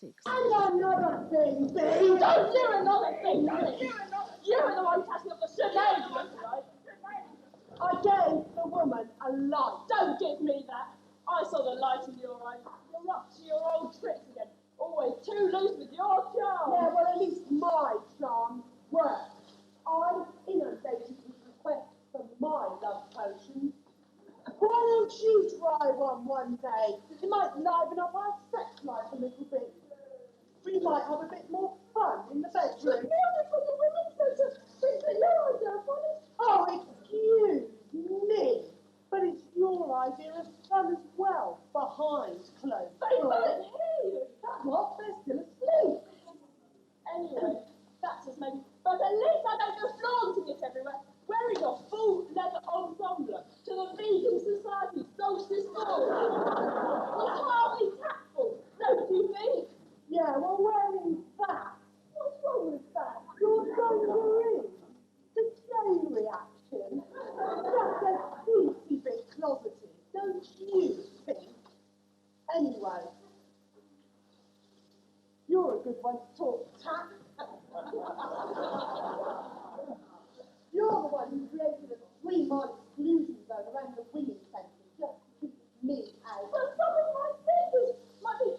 6. And another thing, B. Don't do another thing, B. You're the one catching up the shenanigans, right? I gave the woman a light. Don't give me that. I saw the light in your eyes. You're up to your old tricks again. Always too loose with your charm. Yeah, well, at least my charm works. I'm inundated with requests for my love potions. Why don't you try one day? It might liven up our sex life a little bit. We might have a bit more fun in the bedroom. Beautiful, the women's centre. It's your idea, Bonnie. Oh, excuse me. But it's your idea of fun as well, behind closed doors. They won't hear you. That's what, they're still asleep. Anyway, that's just maybe. But at least I don't go flaunting it everywhere, wearing a full leather ensemble to the Vegan Society Solstice Ball. It's hardly tactful, don't you think? Yeah, well, wearing that. What's wrong with that? Your dungaree. The chain reaction. Just a teensy bit closeted, don't you think? Anyway, you're a good one to talk tack. You're the one who created a 3-mile exclusion zone around the women's centre just to keep me out. Well, some of my sisters might be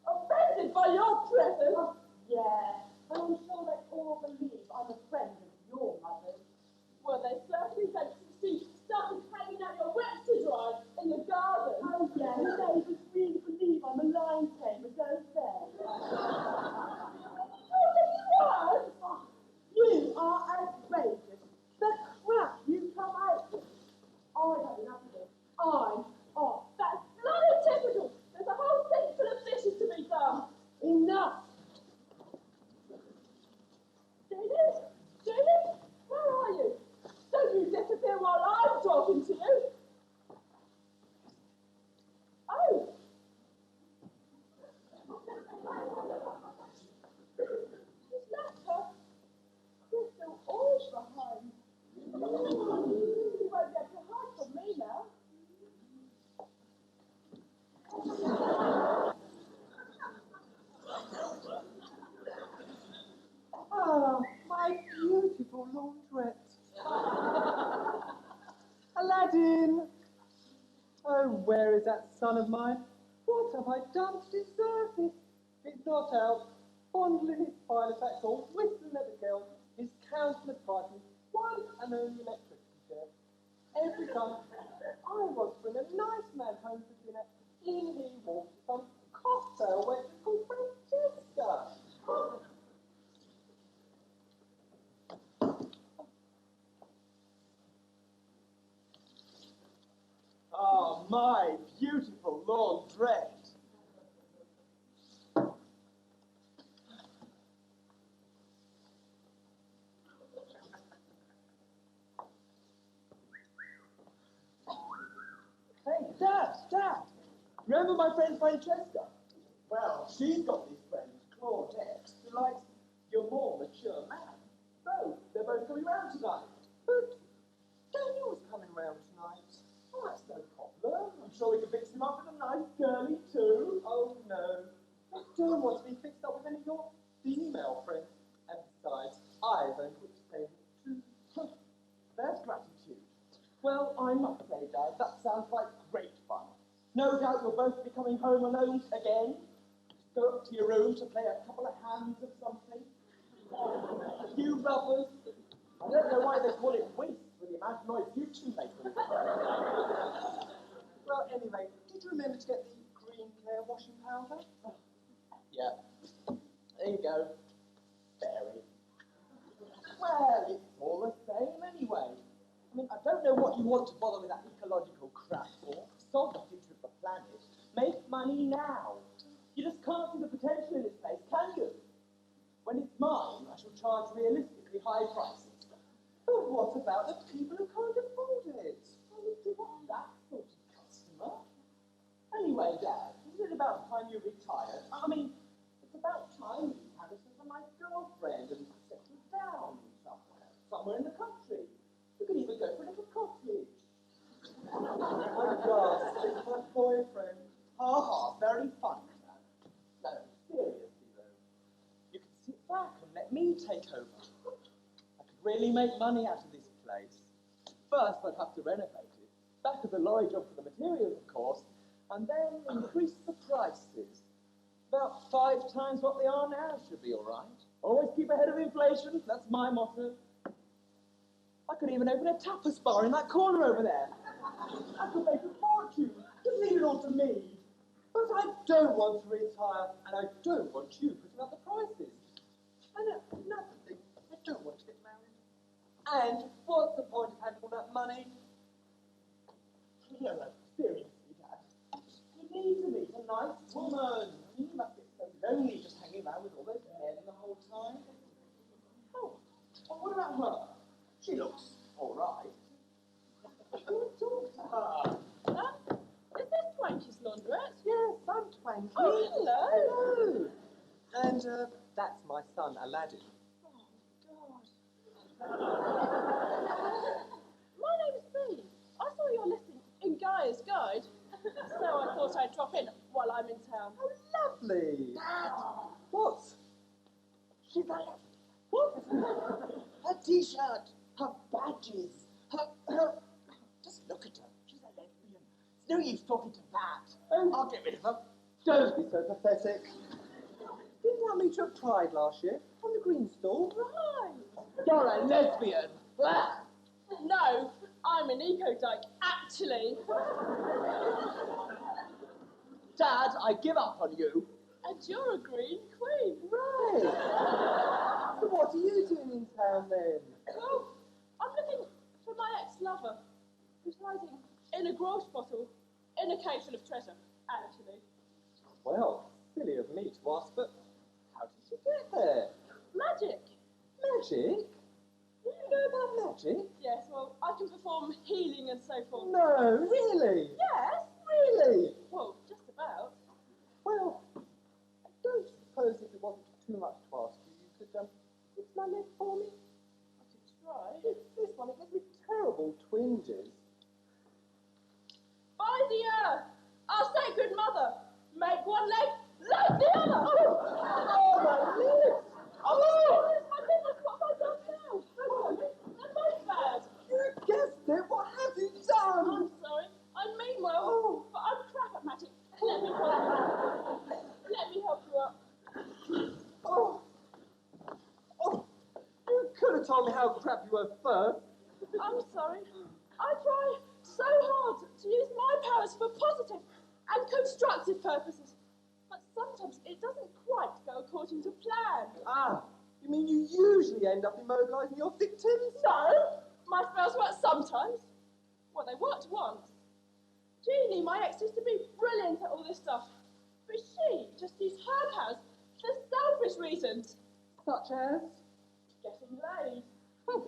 offended by your presence. Yeah, and I'm sure they all believe I'm a friend of your mother's. Well, they certainly don't see started hanging out your wet to dry in the garden. Oh, yeah, the neighbours really believe I'm a lion tamer, don't they? You are outrageous. The crap you come out with. I've had enough of this. I'm off. That's bloody typical. There's a whole thing full of dishes to be done. Enough. Judith? Judith? Where are you? Don't you disappear while I'm talking to you. Oh. She's left her crystal oil behind. You won't get to hide from me now. Ah, my beautiful laundrette. Aladdin! Oh, where is that son of mine? What have I done to deserve this? It's not out, fondling his pilot axe or whistling at the girl, his countless parties, one and only electricity chair. Every time I want to bring a nice man home for dinner, in he walks some cocktail waitress called Francesca. Ah, my beautiful laundrette. Hey, Dad, remember my friend Francesca? Well, she's got this friend, Claudette, who likes your more mature man. So, they're both coming round tonight. But Daniel was coming round tonight. Oh, that's no problem. I'm sure we can fix him up with a nice girlie too. Oh, no. I don't want to be fixed up with any of your female friends. And besides, I've only got to pay him too. There's gratitude. Well, I must say, Dad, that sounds like great fun. No doubt you'll both be coming home alone again. Go up to your room to play a couple of hands of something. A few rubbers. I don't know why they call it whist with the amount of noise you two make with it. Well, anyway, did you remember to get the green Clare washing powder? Yeah. There you go. Fairy. Well, it's all the same anyway. I mean, I don't know what you want to bother with that ecological crap for. Stop nothing to the planet. Make money now. You just can't see the potential in this place, can you? When it's mine, I shall charge realistically high prices. But what about the people who can't afford it? Well, you want that sort of customer. Anyway, Dad, isn't it about time you retired? I mean, it's about time you had a sort of nice girlfriend and settled down somewhere in the country. You could even go for a little cottage. Oh, God, my boyfriend. Ha ha, very funny, Dad. No, seriously. me take over, I could really make money out of this place. First, I'd have to renovate it. Back of the lorry job for the materials, of course, and then increase the prices. About 5 times what they are now should be all right. Always keep ahead of inflation, that's my motto. I could even open a tapas bar in that corner over there. I could make a fortune. Just leave it all to me. But I don't want to retire, and I don't want you putting up the prices. And another thing, I don't want to get married. And what's the point of having all that money? No, seriously, Dad. You need to meet a nice woman. I mean, you must get so lonely just hanging around with all those men the whole time. Oh, well, what about her? She looks all right. Who talks to her? Is this Twanky's laundrette? Yes, I'm Twanky. Oh, hello. Hello. And that's my son, Aladdin. Oh, God. My name's Bee. I saw your listing in Gaia's Guide, so I thought I'd drop in while I'm in town. Oh, lovely. Dad. What? She's a lesbian. What? Her T-shirt, her badges, her... Just look at her. She's a lesbian. It's no use talking to that. Oh, I'll get rid of her. Don't be so pathetic. Didn't I meet you at Pride last year on the green stall? Right. You're a lesbian. No, I'm an eco-dyke, actually. Dad, I give up on you. And you're a green queen. Right. So what are you doing in town then? Well, I'm looking for my ex-lover, who's hiding in a gross bottle in a cave full of treasure, actually. Well, silly of me to ask, but how did you get there? Magic. Magic? You know about magic? Yes, well, I can perform healing and so forth. No, really? Yes. Really? Well, just about. Well, I don't suppose if it wasn't too much to ask you, you could fix my leg for me? I could try. It's this one, it gives me terrible twinges. By the earth, our sacred mother, make one leg like the other. Oh, my lips! Oh! My goodness, what have I done now? They're both bad. You guessed it! What have you done? I'm sorry. I mean well, Oh. but I'm crap at magic. Let me help you. Let me help you up. Oh! Oh! You could have told me how crap you were first. I'm sorry. I try so hard to use my powers for positive and constructive purposes, but sometimes it doesn't quite go according to plan. Ah, you mean you usually end up immobilising your victims? No, my spells work sometimes. Well, they worked once. Jeannie, my ex, used to be brilliant at all this stuff, but she just used her powers for selfish reasons. Such as? Getting laid. That's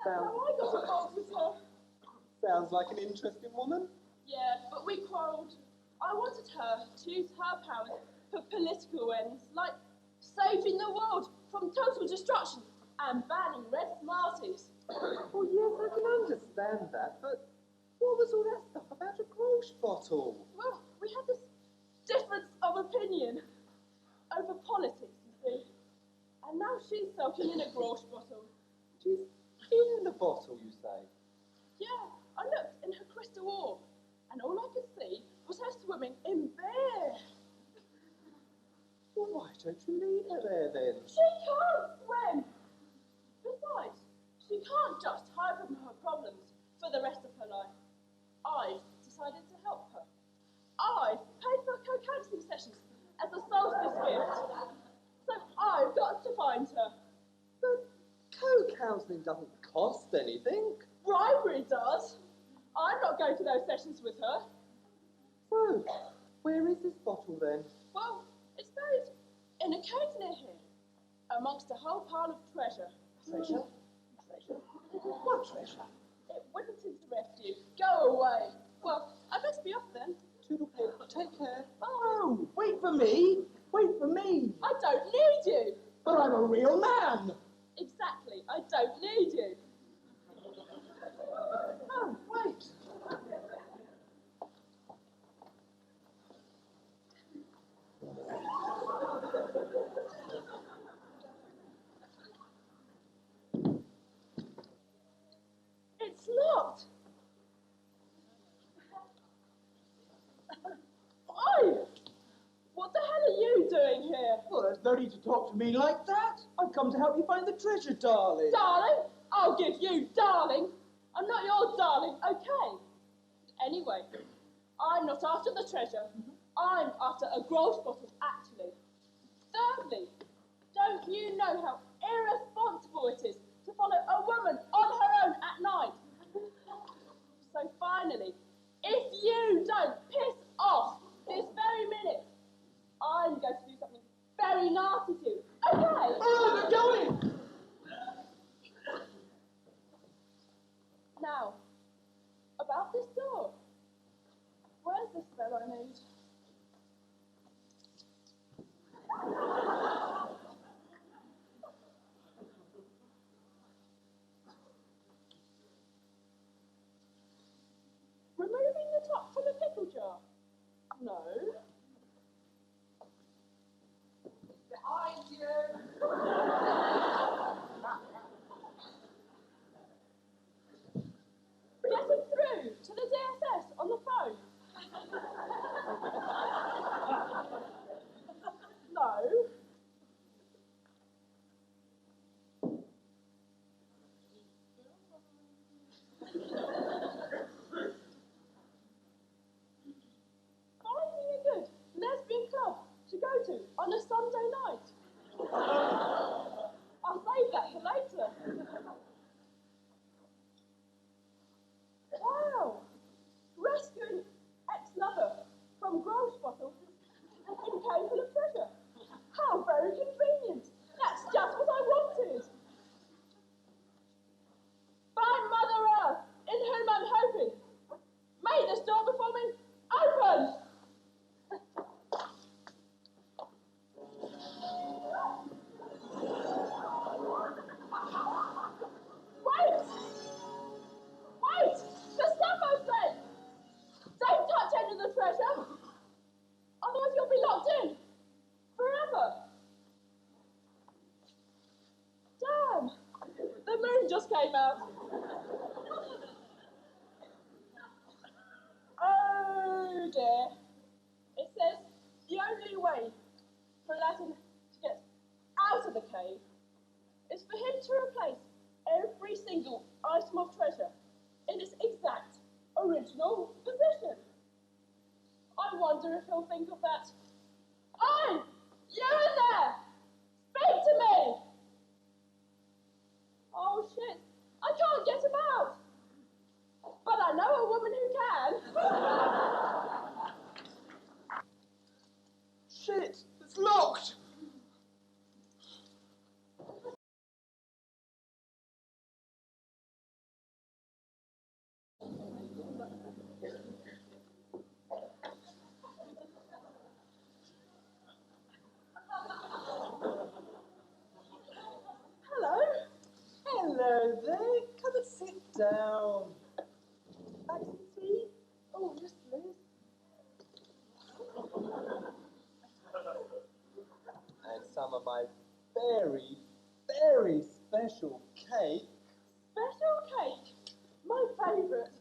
Sounds- how I got involved with her. Sounds like an interesting woman. Yeah, but we quarrelled. I wanted her to use her powers for political ends, like saving the world from total destruction and banning red Smarties. Well, yes, I can understand that, but what was all that stuff about a Grolsch bottle? Well, we had this difference of opinion over politics, you see. And now she's sulking in a Grolsch bottle. She's in the bottle, you say? Yeah, I looked in her crystal orb, and all I could see was her swimming in beer. Well, why don't you leave her there, then? She can't swim. Besides, she can't just hide from her problems for the rest of her life. I've decided to help her. I've paid for her counselling sessions as a solstice gift. So I've got to find her. But co-counselling doesn't cost anything. Bribery does. I'm not going to those sessions with her. So, where is this bottle, then? Well, it's buried in a cave near here, amongst a whole pile of treasure. Treasure? Treasure? What treasure? It wouldn't interest you. Go away. Well, I best be off then. Toodle-pip, take care. Oh, wait for me! Wait for me! I don't need you. But I'm a real man! Exactly. I don't need you. Oh, wait! doing here? Well, there's no need to talk to me like that. I've come to help you find the treasure, darling. Darling? I'll give you darling. I'm not your darling, okay? Anyway, I'm not after the treasure. I'm after a growth bottle, actually. Thirdly, don't you know how irresponsible it is to follow a woman on her own at night? So finally, if you don't piss off this very minute, I'm going to do something very nasty to you, okay? Oh, they're going! Now, about this door. Where's the spell I need? Removing the top from the pickle jar? No. Behind you! Getting through to the DSS on the phone? No. Finding a good lesbian club to go to on a Sunday night. I'll save that for later. Wow! Rescuing ex-lover from gross bottle in cave full of treasure. How very convenient. That's just what I wanted. By Mother Earth, in whom I'm hoping, may this door before me open! Wait! Wait! The stuff I said! Don't touch any of the treasure! Otherwise you'll be locked in! Forever! Damn! The moon just came out. Oh dear. It says the only way for Aladdin to get out of the cave is for him to replace every single item of treasure in its exact original position. I wonder if he'll think of that. Oi! You in there! Speak to me! Oh shit, I can't get him out! But I know a woman who can! Shit, it's locked! Hello? Hello there, come and sit down. Like some tea? Oh, yes, please. And some of my very, very special cake. Special cake? My favourite.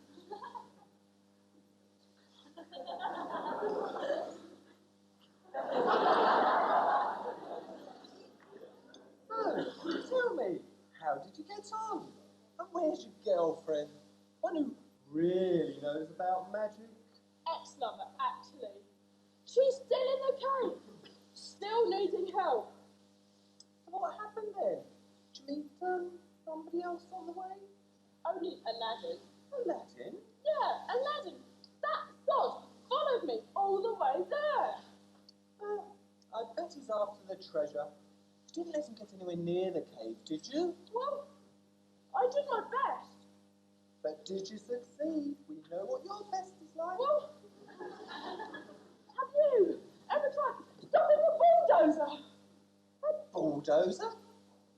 So, tell me, how did you get on? And where's your girlfriend? One who really knows about magic. Ex-lover, actually. She's still in the cave. Still needing help. So what happened then? Did you meet somebody else on the way? Only Aladdin. Aladdin? Yeah, Aladdin. That god followed me all the way there. Well, I bet he's after the treasure. You didn't let him get anywhere near the cave, did you? Well, I did my best. But did you succeed? We know what your best is like. Well, have you ever tried stopping a bulldozer? A bulldozer?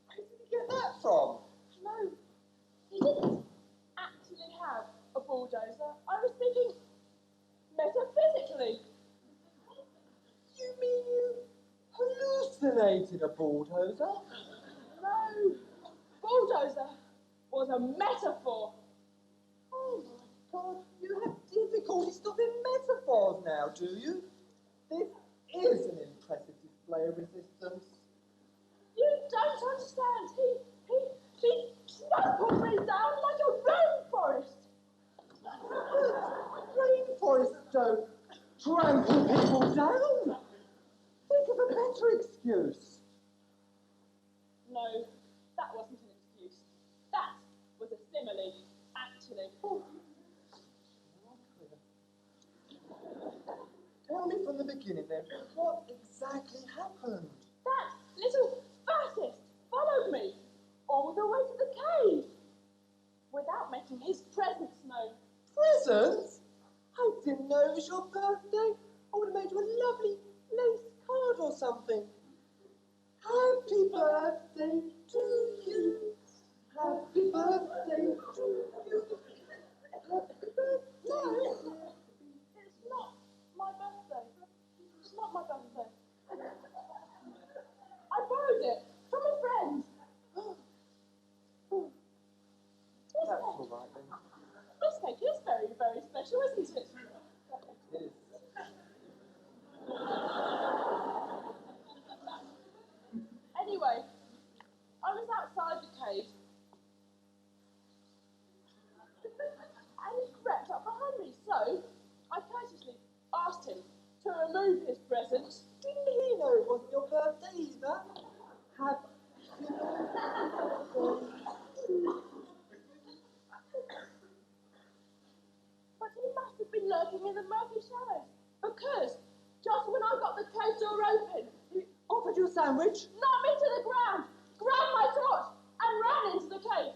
Where did you get that from? No, he didn't actually have a bulldozer. I was thinking metaphysically. You mean you hallucinated a bulldozer? No, bulldozer was a metaphor. Oh my God, you have difficulty stopping metaphors now, do you? This is an impressive display resistance. You don't understand. He trampled me down like a rainforest. Rainforests don't trample people down. Think of a better excuse. No, that wasn't an excuse. That was a simile, actually. Tell me from the beginning then, what exactly happened? That little fascist followed me all the way to the cave without making his presence known. Presents? I didn't know it was your birthday. I would have made you a lovely lace card or something. Happy birthday to you. Happy birthday to you. Happy birthday. No, it's not my birthday. It's not my birthday. I borrowed it from a friend. That's all right then. This cake is very, very special, isn't it? It is. Anyway, I was outside the cave. And he crept up behind me, so I courteously asked him to remove his present. Didn't he know it wasn't your birthday either? Happy birthday. But he must have been lurking in the murky shadows, because just when I got the cave door open, he Offered you a sandwich? knocked me to the ground, grabbed my torch, and ran into the cave.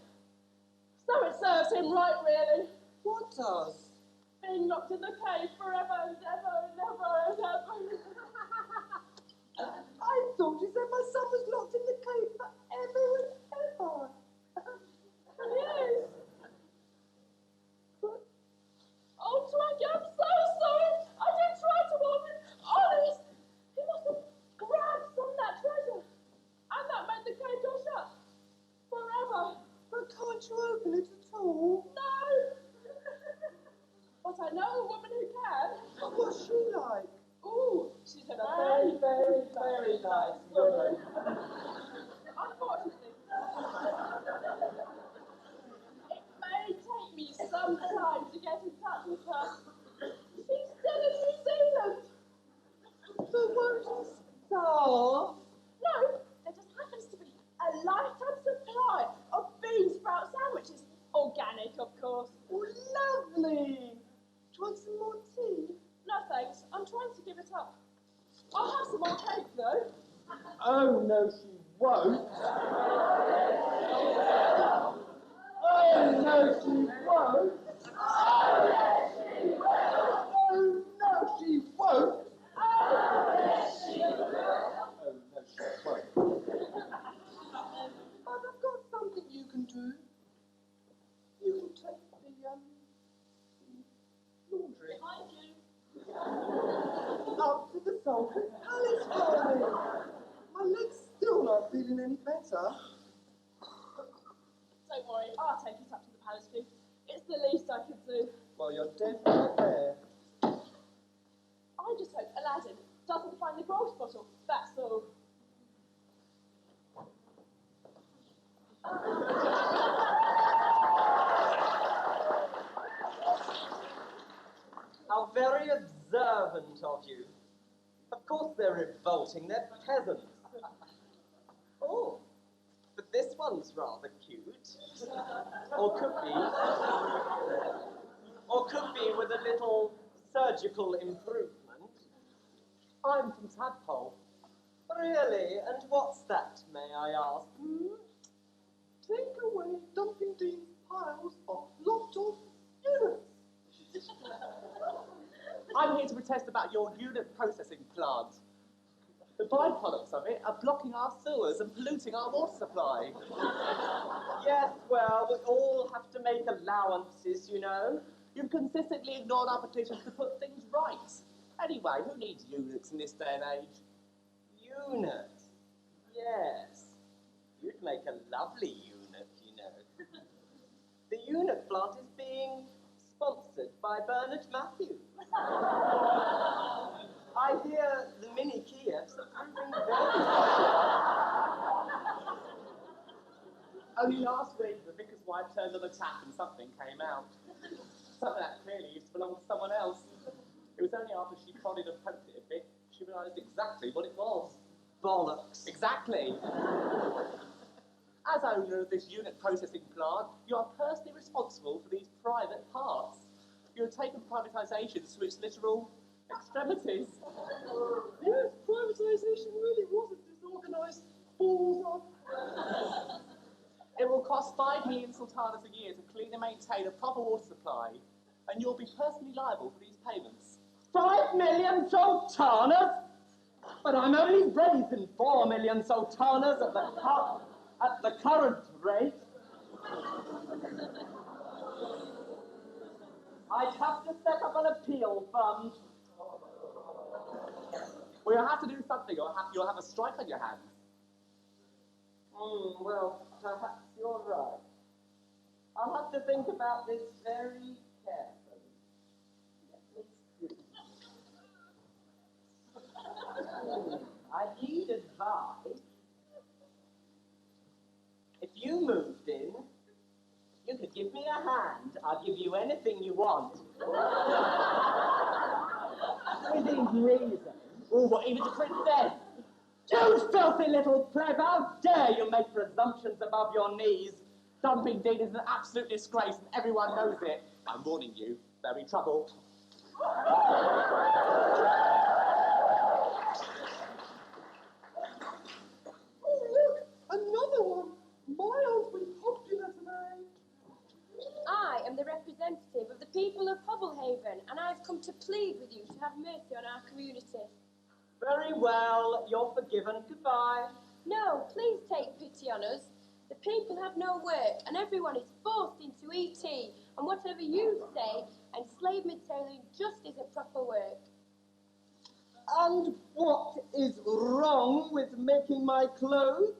So it serves him right, really. What does? Being locked in the cave forever and ever and ever and ever. I thought you said my son was locked in the cave forever and ever. Yes. But, oh, Twaggy, I'm so sorry. I did try to warn him. Honest. He must have grabbed some of that treasure. And that made the cave door shut. Forever. But can't you open it at all? No. But I know a woman who can. What's she like? Ooh, she's a Very, very, very nice woman. Unfortunately, it may take me some time to get in touch with her. She's still in New Zealand. But won't you starve? No, there just happens to be a lifetime supply of bean sprout sandwiches. Organic, of course. Oh, lovely. Do you want some more tea? No thanks, I'm trying to give it up. I'll have some more cake though. Oh, no, she won't. Oh, no, she won't. Oh, yes, she will. Oh, no, she won't. Oh, yes, she will. Oh, no, she won't. But I've got something you can do. You can take the laundry Behind you. up to the Sultan Palace for me. My leg's still not feeling any better. Don't worry, I'll take it up to the palace for you. It's the least I could do. Well, you're dead right there. I just hope Aladdin doesn't find the growth bottle, that's all. How very observant of you. Of course they're revolting, they're peasants. Oh, but this one's rather cute. Or could be. Or could be with a little surgical improvement. I'm from Tadpole. Really? And what's that, may I ask? Take away Duncan Dean's piles of locked off units. I'm here to protest about your unit processing plant. The byproducts of it are blocking our sewers and polluting our water supply. Yes, well, we all have to make allowances, you know. You've consistently ignored our petitions to put things right. Anyway, who needs units in this day and age? Unit? Yes. You'd make a lovely unit, you know. The unit plant is being sponsored by Bernard Matthews. I hear the mini Kievs are proving very Only last week, the vicar's wife turned on the tap and something came out. Something that clearly used to belong to someone else. It was only after she prodded and poked it a bit, she realised exactly what it was. Bollocks. Exactly. As owner of this unit processing plant, you are personally responsible for these private parts. You have taken privatisations to its literal extremities. Yes, privatisation really was a disorganised balls of. It will cost 5 million sultanas a year to clean and maintain a proper water supply, and you'll be personally liable for these payments. 5 million sultanas? But I'm only raising 4 million sultanas at the current rate. I'd have to set up an appeal fund. We'll have to do something, or you'll have a strike on your hands. Well, perhaps you're right. I'll have to think about this very carefully. I need advice. If you moved in, you could give me a hand. I'll give you anything you want. Within reason. Oh, what, even to princess? You filthy little pleb, how dare you make presumptions above your knees? Dumping deed is an absolute disgrace, and everyone knows it. I'm warning you, there'll be trouble. Oh, look, another one. Miles will be popular today. I am the representative of the people of Pavillion, and I've come to plead with you to have mercy on our community. Very well, you're forgiven. Goodbye. No, please take pity on us. The people have no work, and everyone is forced into ET, and whatever you say, enslavement tailoring just isn't proper work. And what is wrong with making my clothes?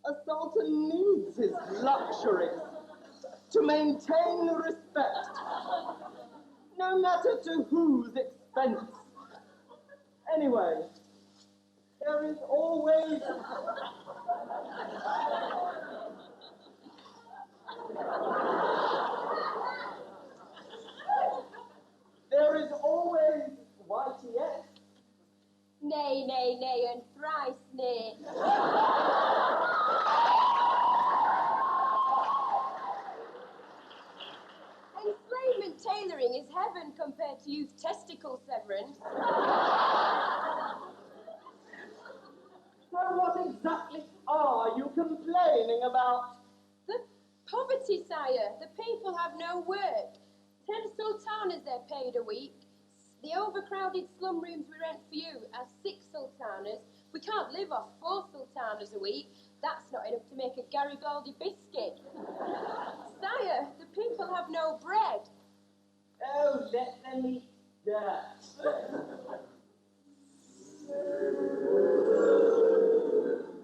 A sultan needs his luxuries to maintain respect, no matter to whose expense. Anyway, there is always... there is always YTS. Nay, nay, nay, and thrice nay. Enslavement tailoring is heaven compared to youth testicle severance. So what exactly are you complaining about? The poverty, sire. The people have no work. 10 sultanas they're paid a week. The overcrowded slum rooms we rent for you are 6 sultanas. We can't live off 4 sultanas a week. That's not enough to make a Garibaldi biscuit. Sire, the people have no bread. Oh, let them eat dirt.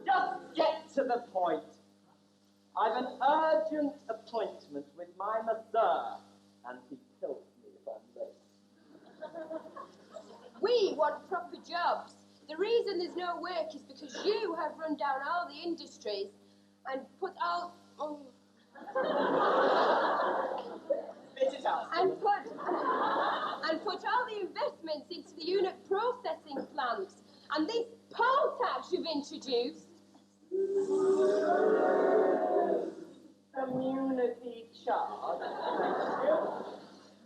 Just get to the point. I've an urgent appointment with my masseur, and he kills me if I'm late. We want proper jobs. The reason there's no work is because you have run down all the industries and put all... Spit it out. and put all the investments into the unit processing plants. And this poll tax you've introduced... Community charge.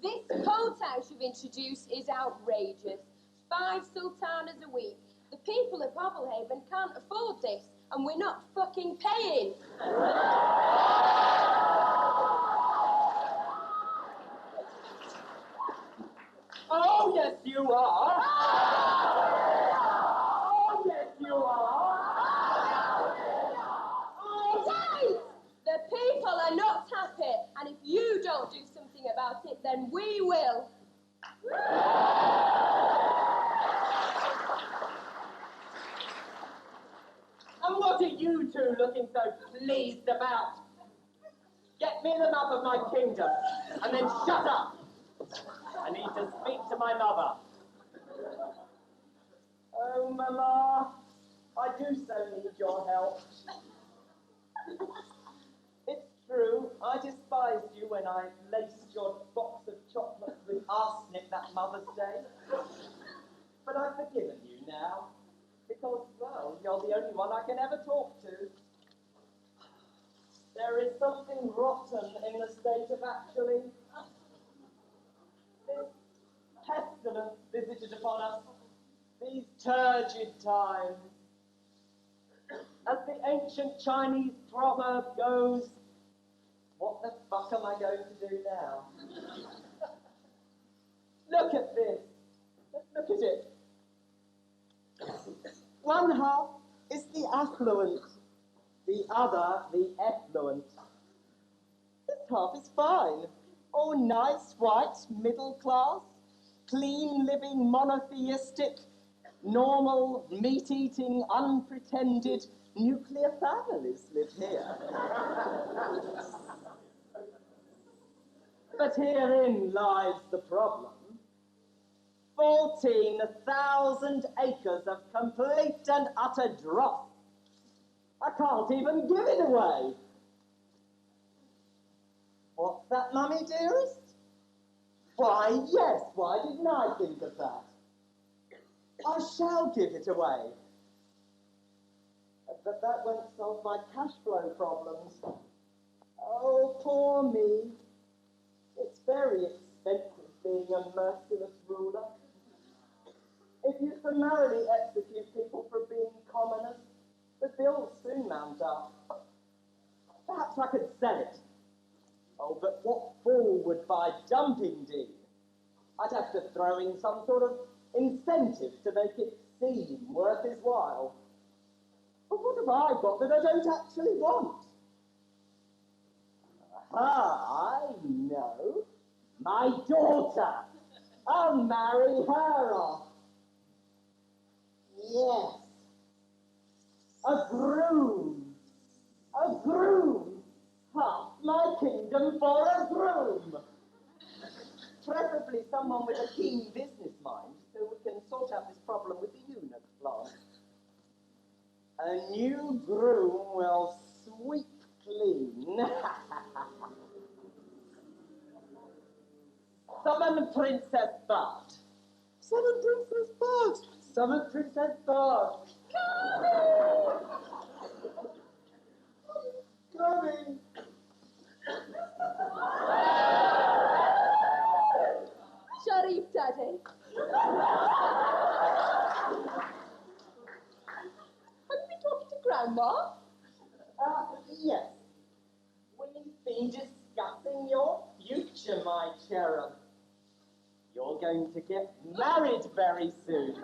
This poll tax you've introduced is outrageous. 5 sultanas a week. The people of Pavillion can't afford this, and we're not fucking paying. Oh, yes, you are. Oh, yes, you are. Right! The people are not happy, and if you don't do something about it, then we will. And what are you two looking so pleased about? Get me the map of my kingdom, and then shut up. I need to speak to my mother. Oh, Mama, I do so need your help. It's true, I despised you when I laced your box of chocolates with arsenic that Mother's Day. But I've forgiven you now, because, well, you're the only one I can ever talk to. There is something rotten in the state of actually. This pestilence visited upon us, these turgid times. As the ancient Chinese proverb goes, what the fuck am I going to do now? Look at this. Look at it. One half is the affluent, the other the effluent. This half is fine. All nice, white, middle class, clean living, monotheistic, normal, meat-eating, unpretended, nuclear families live here. But herein lies the problem. 14,000 acres of complete and utter dross. I can't even give it away. What's that, Mummy dearest? Why, yes, why didn't I think of that? I shall give it away. But that won't solve my cash flow problems. Oh, poor me. It's very expensive being a merciless ruler. If you summarily execute people for being commoners, the bills soon mount up. Perhaps I could sell it. Oh, but what fool would buy dumping deed? I'd have to throw in some sort of incentive to make it seem worth his while. But what have I got that I don't actually want? Aha, I know. My daughter. I'll marry her off. Yes. A groom. A groom. Half my kingdom for a groom. Preferably someone with a keen business mind, so we can sort out this problem with the eunuch plant. A new groom will sweep clean. Summon Princess Bud. Summon Princess Bud. Summon Princess Bud. Coming. Sharif, Daddy. Have you been talking to Grandma? Yes. We've been discussing your future, my cherub. You're going to get married very soon.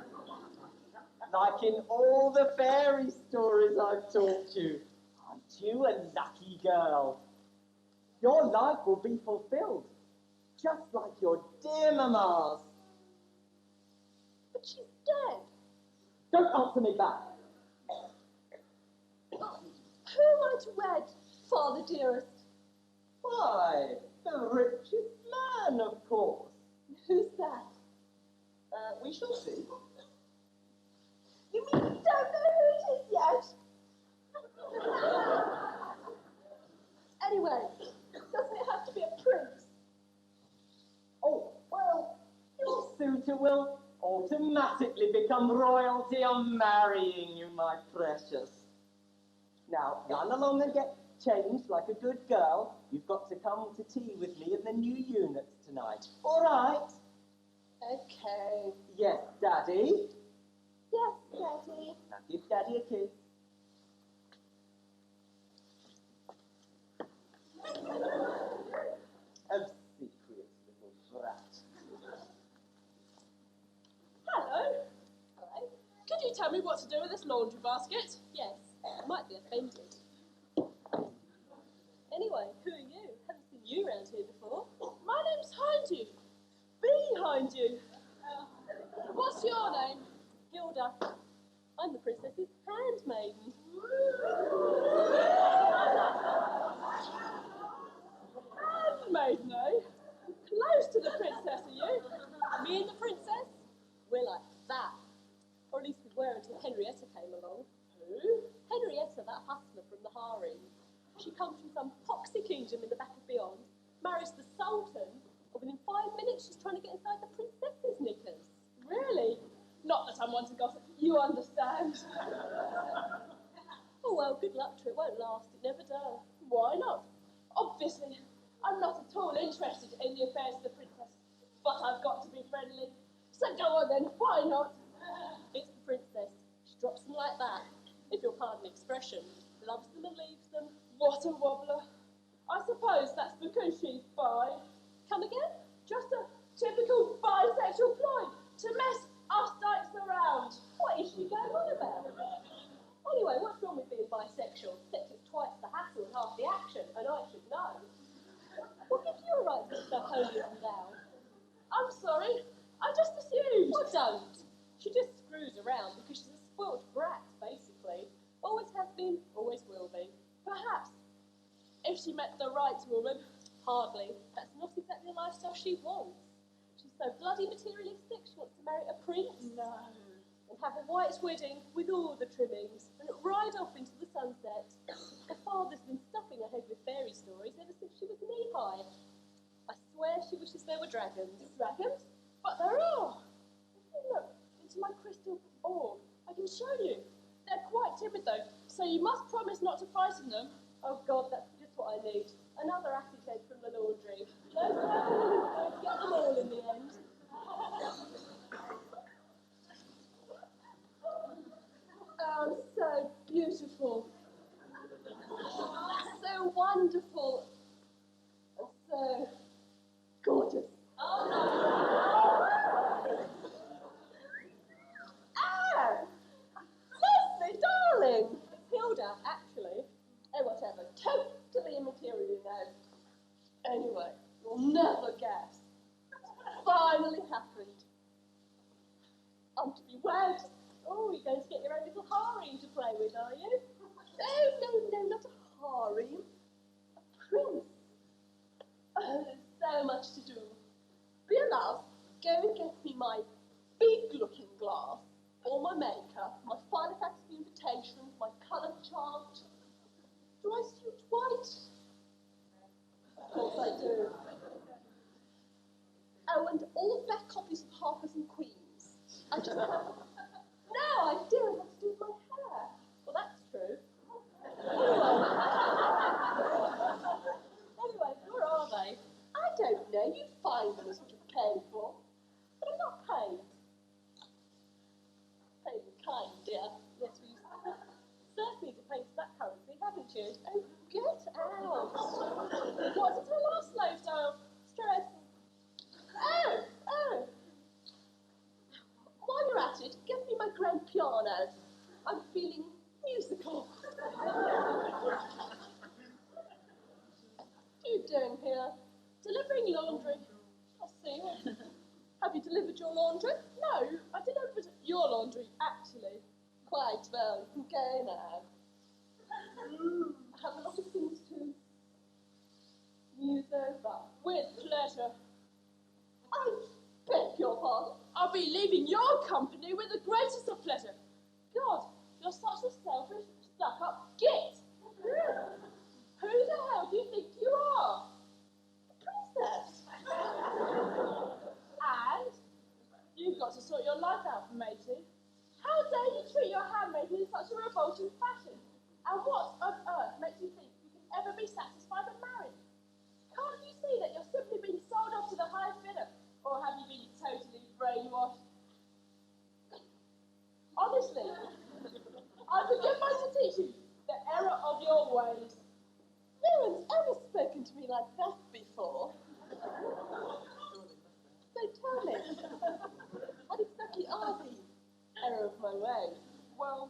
Like in all the fairy stories I've taught you. Aren't you a lucky girl? Your life will be fulfilled, just like your dear mamma's. But she's dead. Don't answer me back. Who am I to wed, Father dearest? Why, the richest man, of course. Who's that? We shall see. You mean you don't know who it is yet? Anyway, doesn't it have to be a prince? Oh, well, your suitor will automatically become royalty on marrying you, my precious. Now, run along and get changed like a good girl. You've got to come to tea with me and the new eunuchs tonight. All right? Okay. Yes, Daddy. Yes, Daddy. Now give Daddy a kiss. Obsequious little brat. Hello. Hello. Could you tell me what to do with this laundry basket? Yes, I might be offended. Anyway, who are you? Haven't seen you around here before. My name's Hindu. Behind you. What's your name? Gilda. I'm the princess's handmaiden. Handmaiden, eh? Close to the princess, are you? Me and the princess? We're like that. Or at least we were until Henrietta came along. Who? Henrietta, that hustler from the harem. She comes from some poxy kingdom in the back of beyond, marries the Sultan, and within 5 minutes she's trying to get inside the princess's knickers. Really? Not that I'm one to gossip, you understand. Oh well, good luck to it, won't last, it never does. Why not? Obviously, I'm not at all interested in the affairs of the princess, but I've got to be friendly. So go on then, why not? It's the princess. She drops them like that, if you'll pardon the expression. Loves them and leaves them. What a wobbler. I suppose that's because she's bi. Come again? Just a typical bisexual ploy to mess us dykes around. What is she going on about? Anyway, what's wrong with being bisexual? Except it's twice the hassle and half the action, and I should know. What gives you a right to be so holier than thou? I'm sorry, I just assumed. Well, don't. She just screws around because she's a spoilt brat, basically. Always has been, always will be. Perhaps. If she met the right woman, hardly. That's not exactly the lifestyle she wants. She's so bloody materialistic, she wants to marry a prince. No. And have a white wedding with all the trimmings, and ride off into the sunset. Her father's been stuffing her head with fairy stories ever since she was knee-high. I swear she wishes there were dragons. Dragons? But there are. If you look into my crystal orb, I can show you. They're quite timid though, so you must promise not to frighten them. Oh God, that's just what I need. Another acid head from the laundry. Those dragons are going to get them all in the end. Oh, so beautiful. So wonderful. And so gorgeous. Ah! Leslie, darling! It's Hilda, actually. Oh, whatever. Totally immaterial, you know. Anyway, you'll never guess. It's finally happened. I'm to be wed. Oh, you're going to get your own little harem to play with, are you? No, not a harem. A prince. Oh, there's so much to do. Be allowed, go and get me my big-looking glass, all my makeup, my final fantasy invitations, my colour chart. Do I suit white? Of course I do. Oh, and all black copies of Harper's and Queens. I just have... No, I do. I have to do my hair. Well, that's true. Anyway, where are they? I don't know. You find them as what you're paying for. But I'm not paid. Paid in kind, dear. Yes, we certainly to pay for that currency, haven't you? Oh, get out. What's at her last lifestyle? Stress. Oh. While you're at it, get me my grand piano. I'm feeling musical. What are you doing here? Delivering laundry. I see. Have you delivered your laundry? No, I delivered your laundry, actually. Quite well. Okay now. I have a lot of things to muse over. With pleasure. I beg your pardon. I'll be leaving your company with the greatest of pleasure. God, you're such a selfish, stuck-up git. Who the hell do you think you are? A princess. And you've got to sort your life out, matey. How dare you treat your handmaid in such a revolting fashion? And what on earth makes you think you can ever be satisfied with marriage? Can't you see that you're simply being sold off to the highest bidder? Or have you been totally brainwashed? Honestly, I forgive myself to teach you the error of your ways. No one's ever spoken to me like that before. So tell me, what exactly are the error of my ways? Well,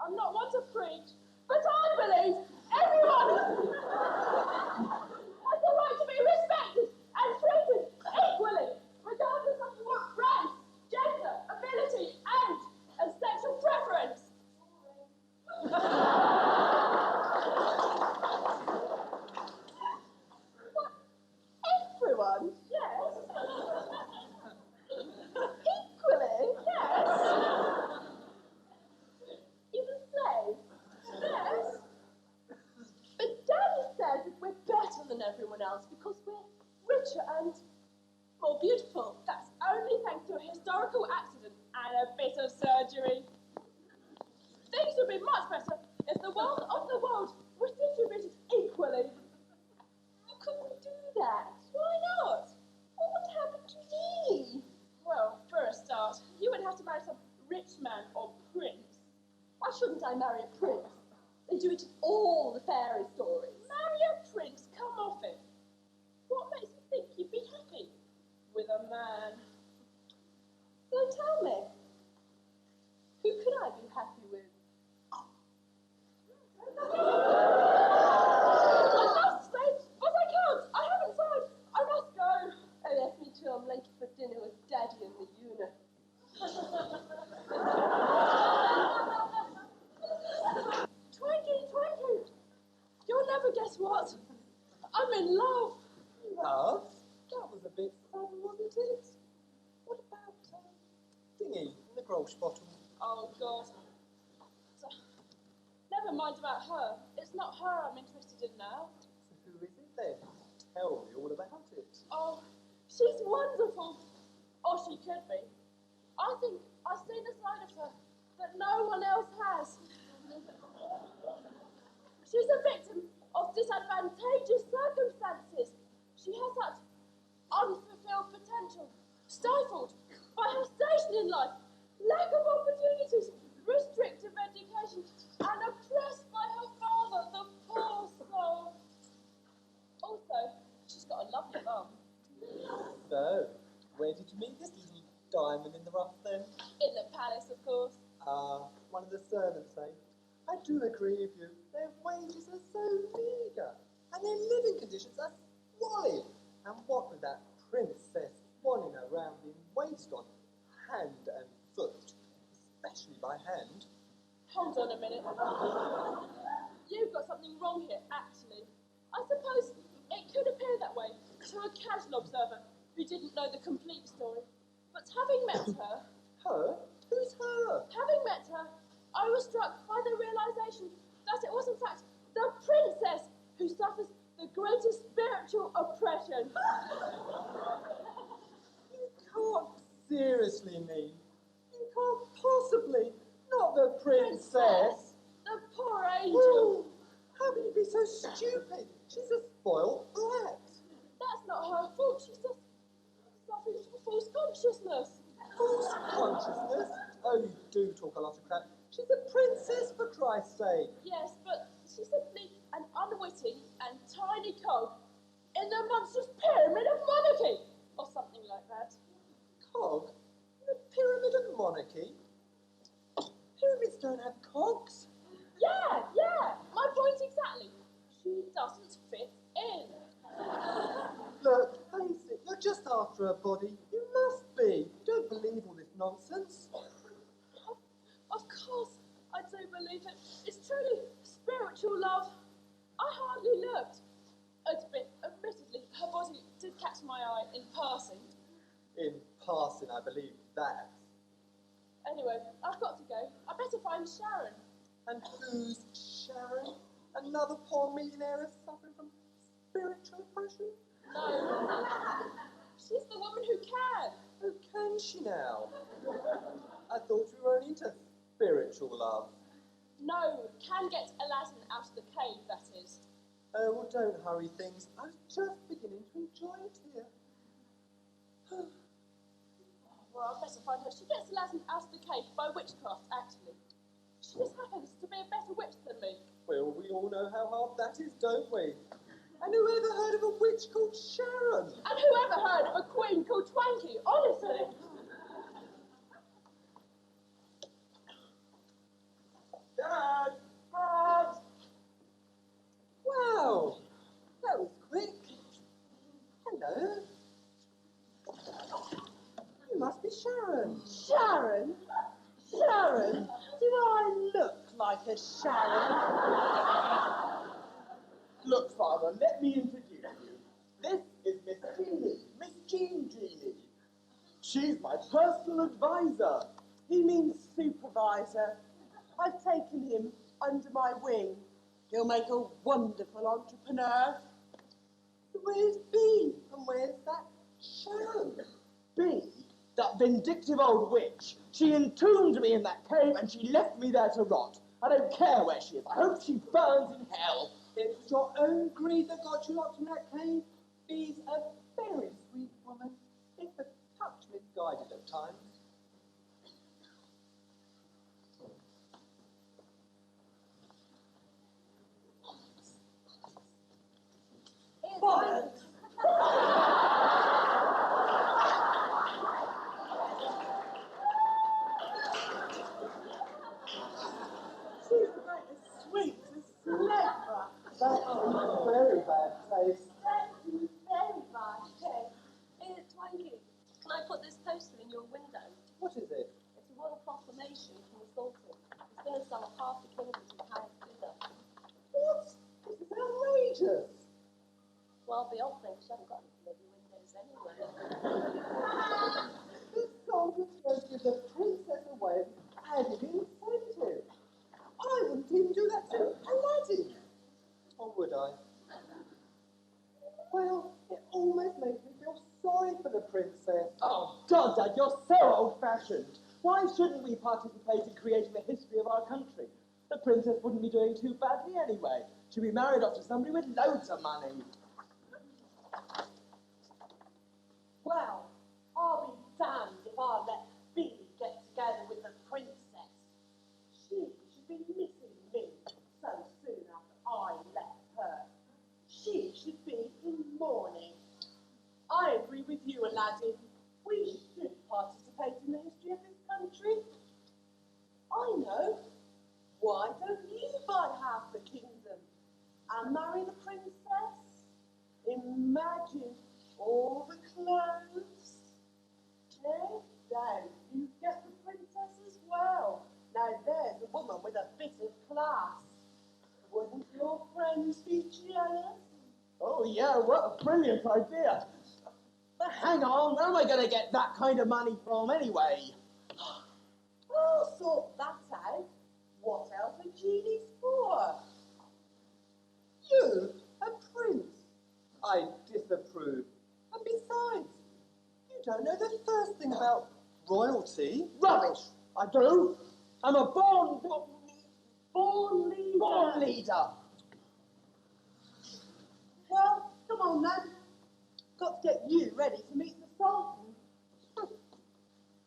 I'm not one to preach, but I believe everyone has the right to be respected and treated equally, regardless of what race, gender, ability, and sexual preference. What? Everyone? Yes. Equally? Yes. Even slaves? ours because we're richer and more beautiful. That's only thanks to a historical accident and a bit of surgery. Things would be much better if the wealth of the world was distributed equally. How could we do that? Why not? What would happen to me? Well, for a start, you would have to marry some rich man or prince. Why shouldn't I marry a prince? They do it in all the fairy stories. Marry a prince? Come off it. What makes you think you'd be happy with a man? So tell me, who could I be happy with? I must stay, but I can't. I haven't signed. I must go. Oh yes, me too. I'm late for dinner with Daddy and the eunuch. Twanky, you'll never guess what. I'm in love. Love? That was a bit fun, wasn't it? What about Dingy in the Grolsch bottle? Oh God. Never mind about her. It's not her I'm interested in now. So who is it then? Tell me all about it. Oh, she's wonderful. Or she could be. I think I've seen a side of her that no one else has. She's a victim of disadvantageous circumstances. She has such unfulfilled potential, stifled by her station in life, lack of opportunities, restrictive education, and oppressed by her father, the poor soul. Also, she's got a lovely mum. So, where did you meet this little diamond in the rough then? In the palace, of course. One of the servants, eh? I do agree with you. Their wages are so meagre, and their living conditions are squalid. And what with that princess swanning around in waist on hand and foot, especially by hand. Hold on a minute. You've got something wrong here, actually. I suppose it could appear that way to a casual observer who didn't know the complete story. But having met her... Her? Who's her? Having met her, I was struck by the realization that it was in fact the princess who suffers the greatest spiritual oppression. You can't seriously mean. You can't possibly. Not the princess. The poor angel. Oh, how can you be so stupid? She's a spoiled brat. That's not her fault. She's just suffering from false consciousness. False consciousness? Oh, you do talk a lot of crap. She's a princess, for Christ's sake. Yes, but she's simply an unwitting and tiny cog in the monstrous pyramid of monarchy, or something like that. Cog? The pyramid of monarchy? Pyramids don't have cogs. Yeah, my point exactly. She doesn't fit in. Look, face it, you're just after a body. You must be. You don't believe all this nonsense. Of course, I do believe it. It's truly spiritual love. I hardly looked. Admittedly, her body did catch my eye in passing. In passing, I believe that. Anyway, I've got to go. I better find Sharon. And who's Sharon? Another poor millionaire suffering from spiritual oppression? No. She's the woman who can. Oh, can she now? I thought we were only into spiritual love. No, can get Aladdin out of the cave, that is. Oh, well, don't hurry things. I was just beginning to enjoy it here. Well, I'd better find her. She gets Aladdin out of the cave by witchcraft, actually. She just happens to be a better witch than me. Well, we all know how hard that is, don't we? And who ever heard of a witch called Sharon? And who ever heard of a queen called Twanky, honestly? Dad! Dad! Wow! That was quick. Hello. You must be Sharon. Sharon? Sharon? Do I look like a Sharon? Look, Father, let me introduce you. This is Miss Jeannie, Miss Jean Jeannie. She's my personal advisor. He means supervisor. I've taken him under my wing. He'll make a wonderful entrepreneur. So where's B? And where's that Sharon? B? That vindictive old witch. She entombed me in that cave and she left me there to rot. I don't care where she is. I hope she burns in hell. It was your own greed that got you locked in that cave. B's a very sweet woman, if a touch misguided at times. But She's the greatest sweetest clever. that's in very bad taste. Very bad taste. Hey, Twanky, can I put this poster in your window? What is it? It's a royal proclamation from the Sultan. He's going to sell half the kingdom to the highest bidder. What? This is outrageous. Well, the old thing, she hasn't got any bloody windows anyway. The Sultan's going to give the princess away with added incentive. I wouldn't even do that to Aladdin. Or would I? Well, it almost makes me feel sorry for the princess. Oh, God, Dad, you're so old-fashioned. Why shouldn't we participate in creating the history of our country? The princess wouldn't be doing too badly anyway. She'd be married off to somebody with loads of money. Well, I'll be damned if I let B get together with the princess. She should be missing me so soon after I left her. She should be in mourning. I agree with you, Aladdin. We should participate in the history of this country. I know. Why don't you buy half the kingdom and marry the princess? Imagine all the clothes. Yeah, then you get the princess as well. Now there's a woman with a bit of class. Wouldn't your friends be jealous? Oh, yeah, what a brilliant idea. But hang on, where am I going to get that kind of money from anyway? I'll sort that out. What else are genies for? You, a prince? I disapprove. And besides, you don't know the first thing about royalty. Rubbish! I do. I'm a born Leader. born leader. Well, come on then. Got to get you ready to meet the Sultan.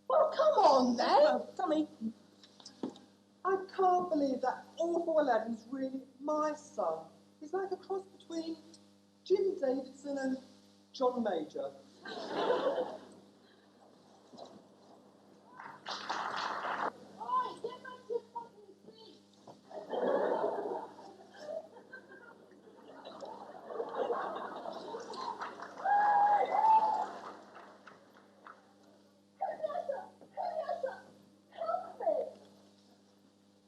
Well, come on then. Well, Tommy, I can't believe that awful Aladdin's really my son. He's like a cross between Jim Davidson and John Major. Oi, get back to your fucking seat! Henrietta! Help me!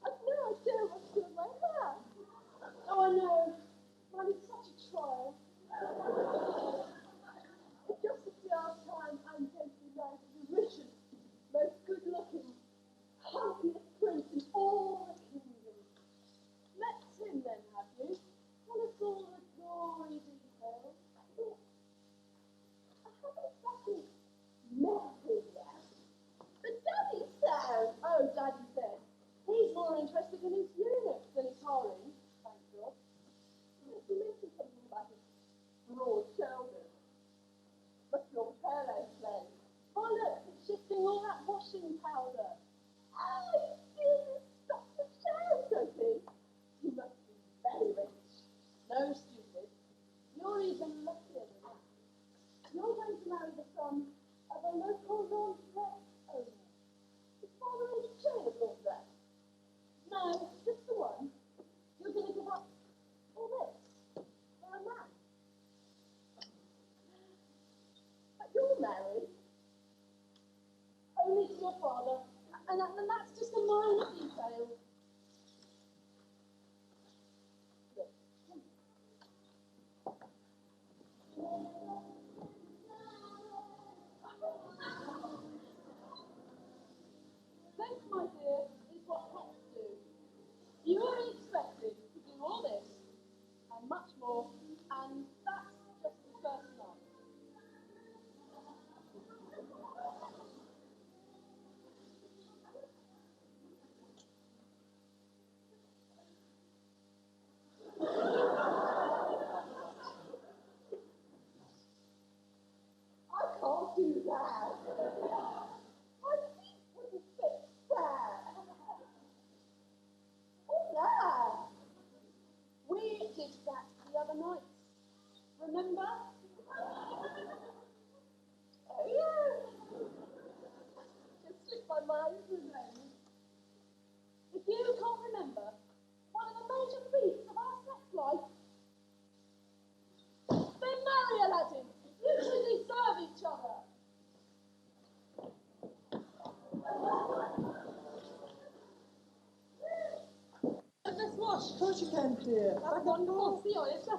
I've no idea what's doing my hair. Oh, I know. Man, it's such a trial. In just a few hours' time, Of course you can, dear. That's wonderful. See you later.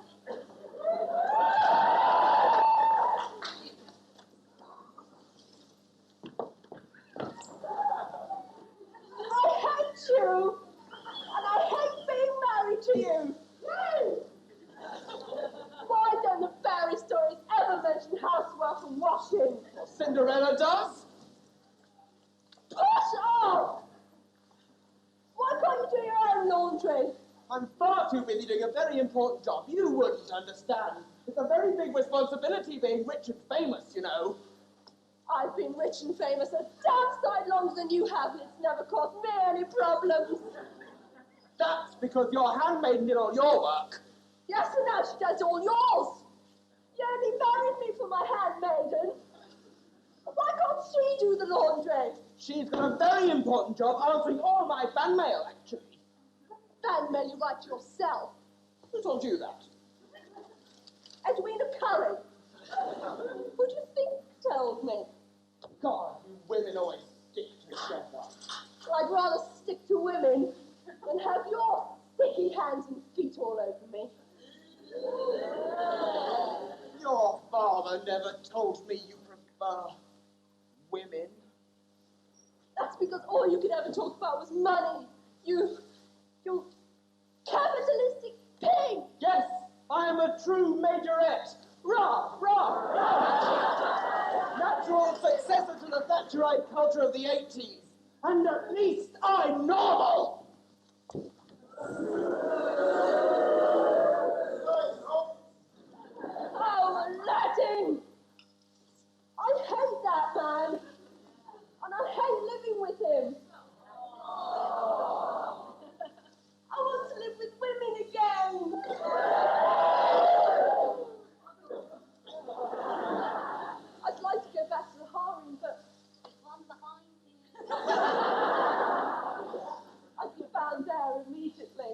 I hate you, and I hate being married to you. Why don't the fairy stories ever mention housework and washing? Cinderella does. Push off! Why can't you do your own laundry? I'm far too busy doing a very important job. You wouldn't understand. It's a very big responsibility being rich and famous, you know. I've been rich and famous a damn sight longer than you have, and it's never caused me any problems. That's because your handmaiden did all your work. Yes, and now she does all yours. You only married me for my handmaiden. Why can't she do the laundry? She's got a very important job answering all my fan mail, actually. Fan mail you write to yourself. Who told you that? Edwina Curry. Who do you think told me? God, you women always stick together. Well, I'd rather stick to women than have your sticky hands and feet all over me. Your father never told me you prefer women. That's because all you could ever talk about was money. You capitalistic pig! Yes, I am a true majorette. Rah, rah, rah. Natural successor to the Thatcherite culture of the 80s. And at least I'm normal. Oh, Aladdin! I hate that man. And I hate living with him. I want to live with women again. I'd like to go back to the harem, but there's one behind you. I'd be found there immediately.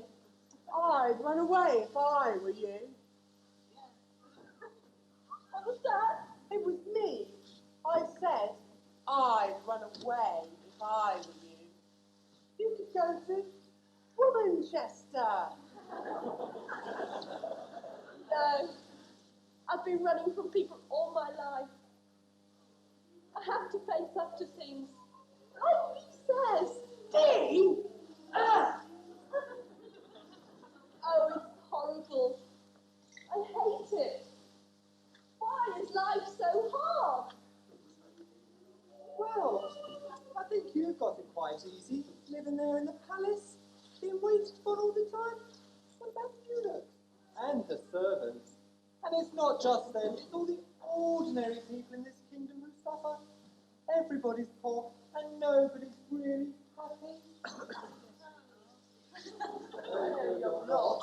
I'd run away if I were you. What was that? It was me. I said I'd run away if I were you. You could go to Womanchester. No. I've been running from people all my life. I have to face up to things. Oh, he says. Dean! Oh, it's horrible. I hate it. Why is life so hard? Well, I think you've got it quite easy, living there in the palace, being waited for all the time. What about the eunuchs? And the servants. And it's not just them, it's all the ordinary people in this kingdom who suffer. Everybody's poor, and nobody's really happy. No, you're not.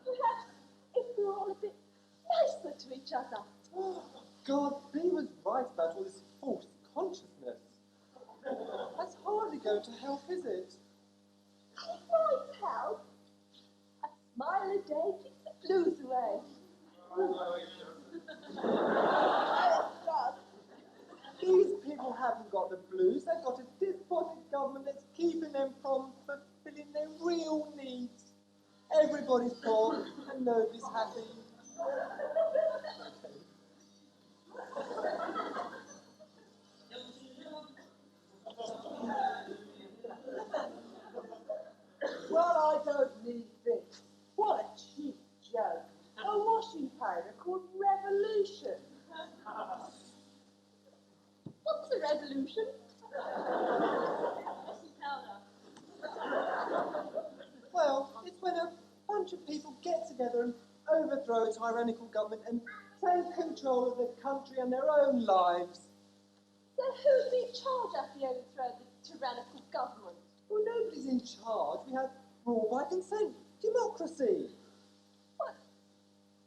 Perhaps if we were all a bit nicer to each other. God, B was right about all this false consciousness. That's hardly going to help, is it? It might help. A smile a day keeps the blues away. These people haven't got the blues. They've got a despotic government that's keeping them from fulfilling their real needs. Everybody's poor and nobody's happy. Well, I don't need this. What a cheap joke. A washing powder called Revolution. What's a revolution? Well, it's when a bunch of people get together and overthrow a tyrannical government and take control of the country and their own lives. So who's in charge after the overthrow of the tyrannical government? Well, nobody's in charge. We have rule by consent. Democracy. What?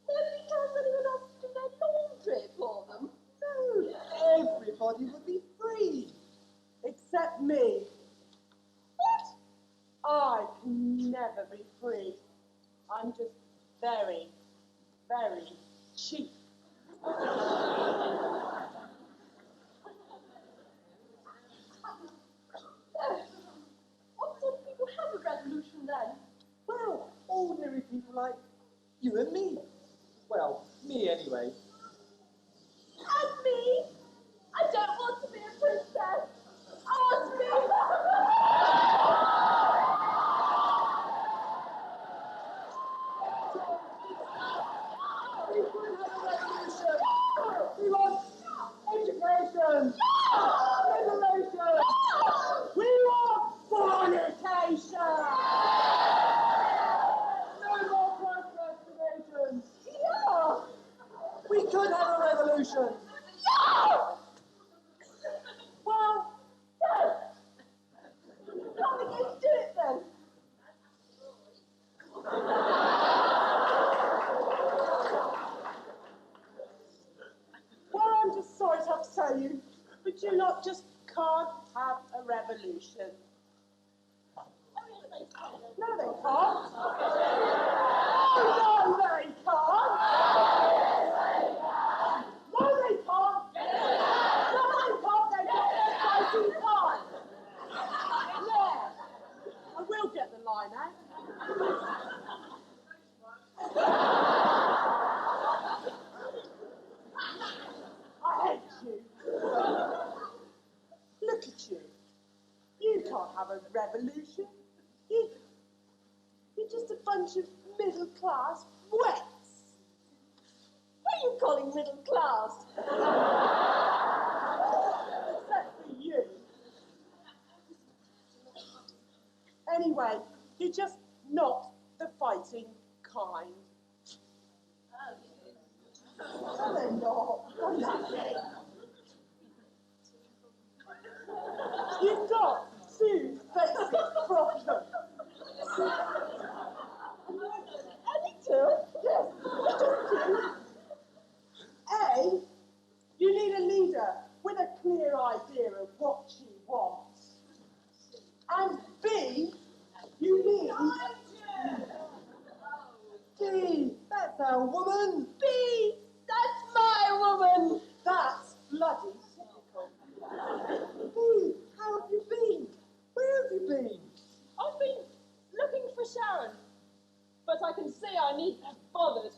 Nobody tells anyone else to do their laundry for them? No, everybody would be free. Except me. What? I can never be free. I'm just very, very cheap. What's a You and me. Well, me anyway. And me? I don't want to be a princess. I want to be We could have a revolution. We want education. Liberation. We want fornication. No more procrastination. Yeah. We could have a revolution. Yeah. Well, Dad, can't we just do it then? Well, I'm just sorry to have to tell you, but you lot just can't have a revolution. No, they can't. Oh, no, they can't. No, they can't. No, they can't. They've got fighting time. Yeah. I will get the line out. I hate you. Look at you. You can't have a revolution. You're just a bunch of middle-class wets. Who are you calling middle class? Except for you. Anyway, you're just not the fighting kind. No, they're not. You've got two basic problems. Only two? Yes, just two. A, you need a leader with a clear idea of what she wants. And B, you need... B, that's our woman. B, that's my woman. That's bloody typical. B, how have you been? Where have you been? I've been looking for Sharon, but I can see I needn't have bothered.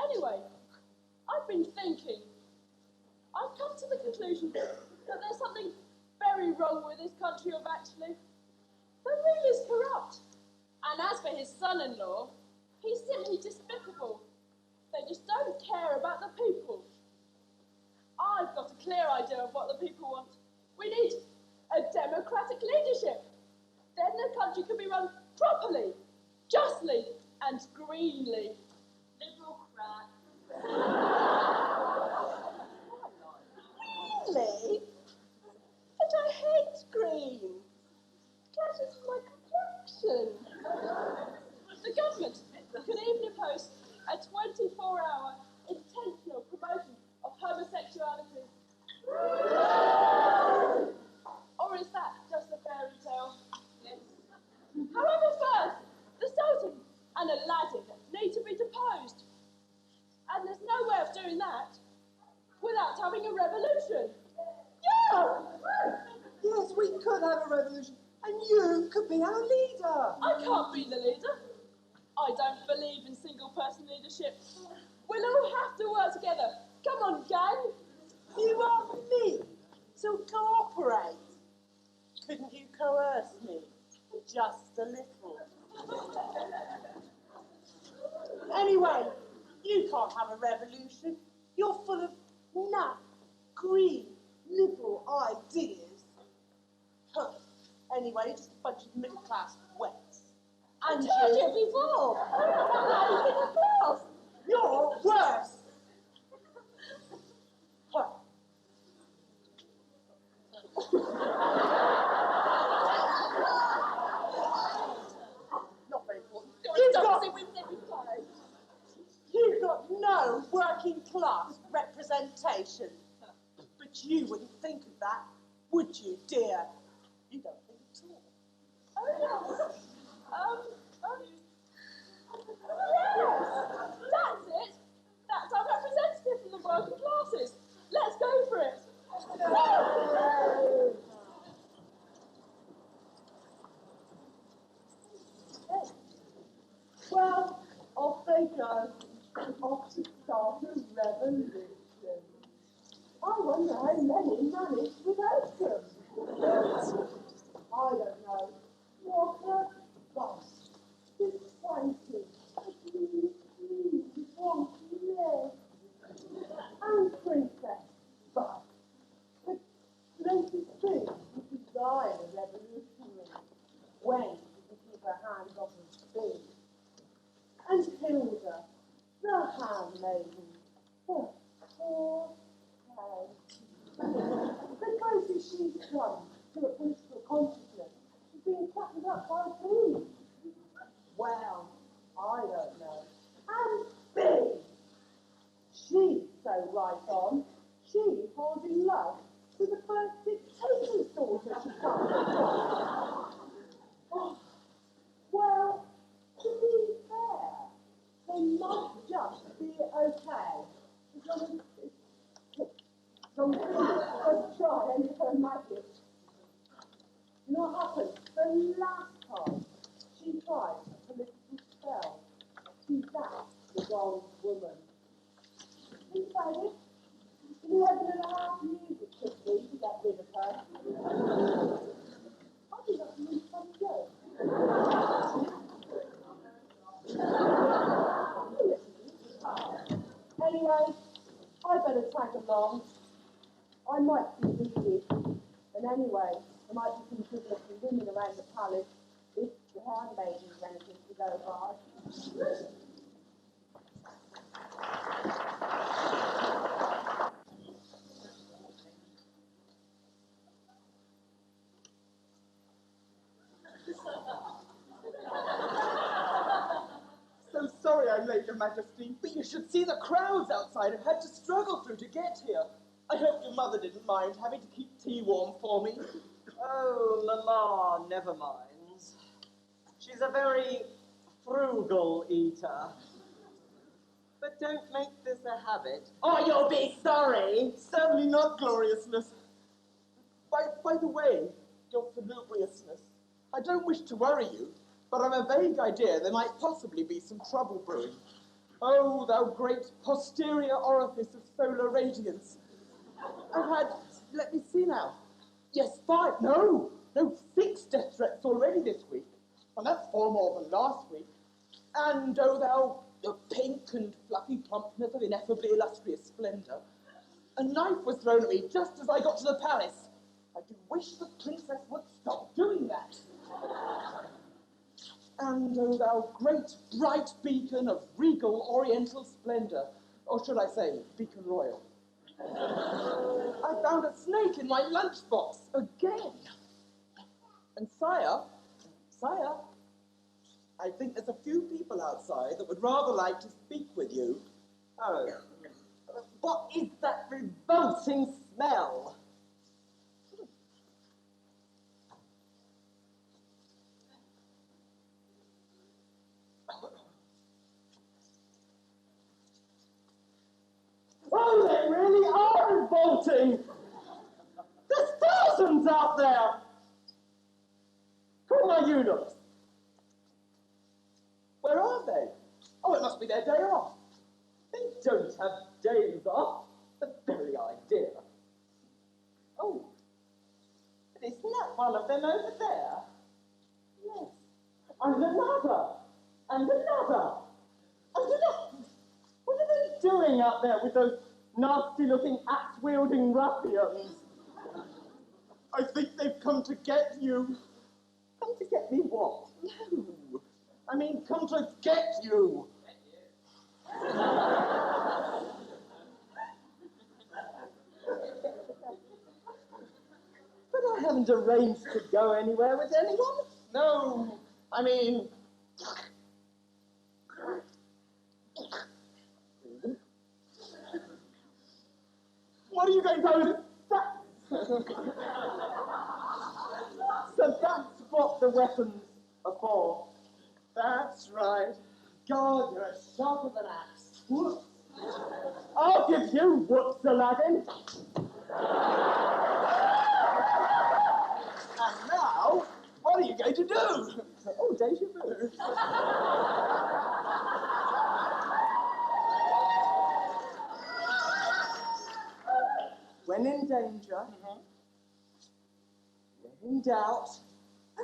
Anyway, I've been thinking. I've come to the conclusion that there's something very wrong with this country of actually. The ruler's corrupt. And as for his son-in-law, he's simply despicable. They just don't care about the people. I've got a clear idea of what the people want. We need a democratic leadership. Then the country can be run properly, justly, and greenly. Liberal crap. Really? But I hate green. Clashes with my complexion. The government could even impose a 24-hour intentional promotion of homosexuality. Or is that just a fairy tale? Yes. However, first, the Sultan and Aladdin need to be deposed. And there's no way of doing that without having a revolution. Yeah! Yes, we could have a revolution, and you could be our leader. I can't be the leader. I don't believe in single-person leadership. We'll all have to work together. Come on, gang. You want me to cooperate? Couldn't you coerce me? Just a little. Anyway, you can't have a revolution. You're full of naff, green, liberal ideas. Huh. Anyway, just a bunch of middle-class wets. And I told you before. Middle class. You're worse. Huh. Not very important. You've got no working class representation. But you wouldn't think of that, would you, dear? You don't think at all. Oh, yes. Yes, that's it. That's our representative from the working classes. Let's go for it. Well, off they go. revolution. I wonder how Lenin managed without them. I don't know. What a bus. Disappointed. Want to live. And princess, but the latest thing was to die a revolutionary when she could keep her hands off his speed. And Hilda, the handmaiden, oh, poor cow. The closest she's come to a political consciousness is being flattened up by food. Well, I don't know. And big! She's so right on, she falls in love with the first dictator's daughter she comes across. Oh, well, to be fair, they might just be okay. As long as they try any of her magic. You know what happened? The last time she tried a political spell, she backed the wrong woman. Think about it. 11.5 years it took me to get rid of her. I think that's a really funny joke. Anyway, I better tag along. I might be busy. And anyway, there might be some good-looking women around the palace if the handmaiden is anything to go by. So sorry I'm late, Your Majesty, but you should see the crowds outside I've had to struggle through to get here. I hope your mother didn't mind having to keep tea warm for me. Oh, Mama never minds. She's a very frugal eater. But don't make this a habit, or you'll be sorry. Certainly not, gloriousness. By the way, your salubriousness, I don't wish to worry you, but I've a vague idea there might possibly be some trouble brewing. Oh, thou great posterior orifice of solar radiance. I've had, let me see now. Yes, 6 death threats already this week. And that's 4 more than last week. And, oh, thou pink and fluffy plumpness of ineffably illustrious splendour, a knife was thrown at me just as I got to the palace. I do wish the princess would stop doing that. And, oh, thou great bright beacon of regal oriental splendour, or should I say, beacon royal. I found a snake in my lunchbox again. And sire, I think there's a few people outside that would rather like to speak with you. Oh, what is that revolting smell? Oh, they really are revolting! There's thousands out there! Call my eunuchs. Where are they? Oh, it must be their day off. They don't have days off. The very idea. Oh, but isn't that one of them over there? Yes. And another. And another. And another. What are they doing out there with those nasty-looking axe-wielding ruffians? I think they've come to get you. Come to get me what? No. I mean, come to get you. But I haven't arranged to go anywhere with anyone. No. I mean... What are you going to do? So that's what the weapons are for. That's right. God, you're as sharp as an axe. Whoops. I'll give you whoops, Aladdin. And now, what are you going to do? Oh, deja vu. when in danger, when in doubt,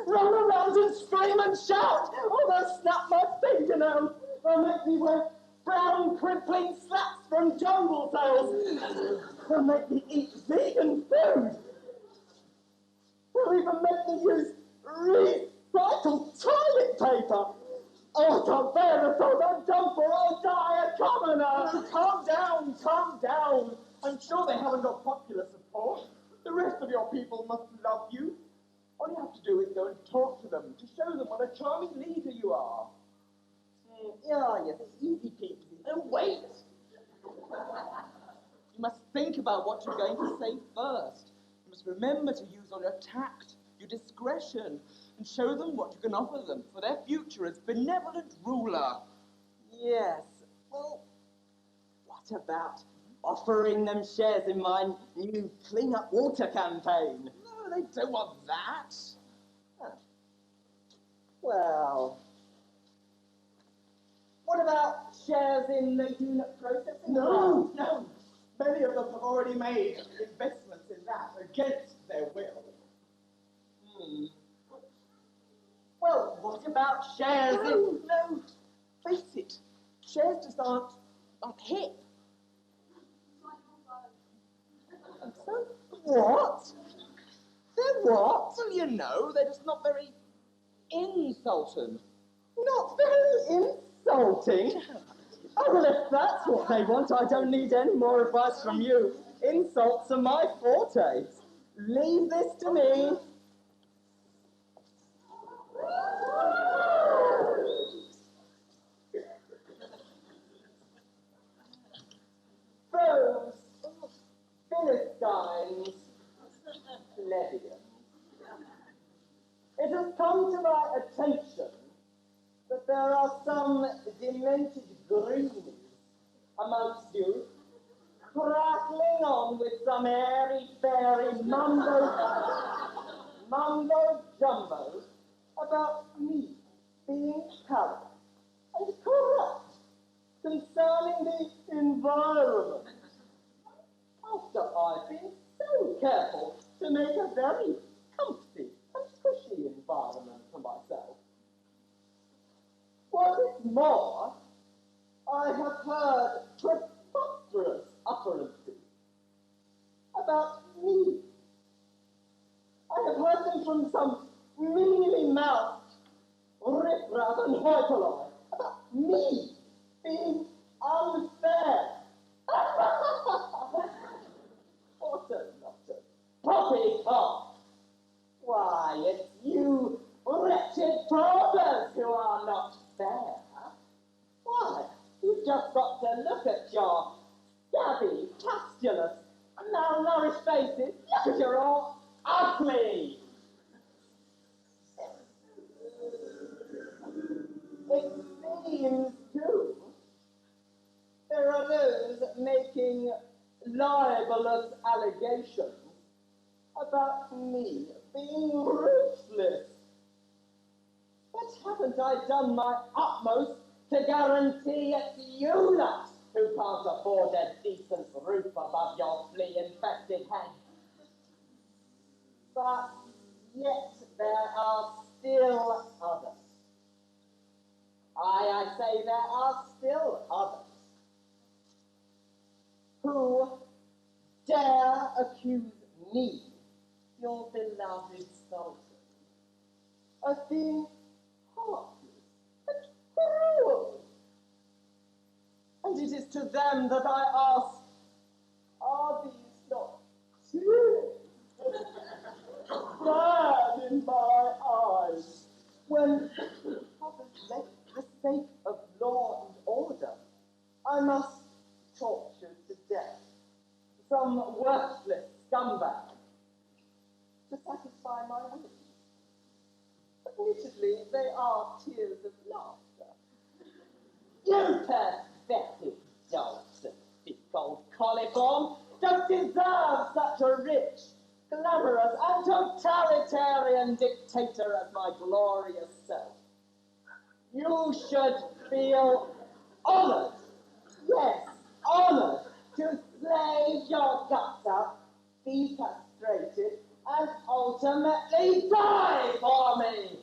run around and scream and shout. Oh, they'll snap my fingernails. They'll make me wear brown crippling slats from jungle tales. They'll make me eat vegan food. They'll even make me use recycled toilet paper. Oh, I can't bear the thought I'm done for. I'll die a commoner. Calm down, calm down. I'm sure they haven't got popular support. The rest of your people must love you. All you have to do is go and talk to them to show them what a charming leader you are. Yeah, yes, easy peasy. And wait! You must think about what you're going to say first. You must remember to use all your tact, your discretion, and show them what you can offer them for their future as benevolent ruler. Yes, well, what about offering them shares in my new Clean Up Water campaign? No, they don't want that. Well, what about shares in the unit processing? No. Many of them have already made investments in that against their will. Well, what about shares in... No, face it. Shares just aren't hip. So, what? They're what? Well, you know, they're just not very insulting. Not very insulting. Oh, well, if that's what they want, I don't need any more advice from you. Insults are my forte. Leave this to me. Those Philistines, plebeians. It has come to my attention that there are some demented greenies amongst you, crackling on with some airy-fairy mumbo-jumbo about me being current and corrupt concerning the environment. After I've been so careful to make a very comfy and cushy environment for myself. What is more, I have heard preposterous utterances about me. I have heard them from some mealy-mouthed riffraff and hoipoloi about me being unfair. What a lot of poppycock! Why, it's you wretched paupers who are not fair. Why, you've just got to look at your scabby, pustulous, malnourished faces. Look at you're all ugly. It seems, too, there are those making libelous allegations about me being ruthless. But haven't I done my utmost to guarantee it's you lot who can't afford a decent roof above your flea-infested head? But yet there are still others. I say there are still others who dare accuse me, your beloved Sultan, of being heartless and cruel. And it is to them that I ask, are these not tears bad in my eyes when, for the sake of law and order, I must torture to death some worthless scumbag to satisfy my whim? Admittedly, they are tears of laughter. You pathetic dogs and big old coliform don't deserve such a rich, glamorous, and totalitarian dictator as my glorious self. You should feel honoured, yes, honoured, to slave your guts out be castrated, and ultimately die for me.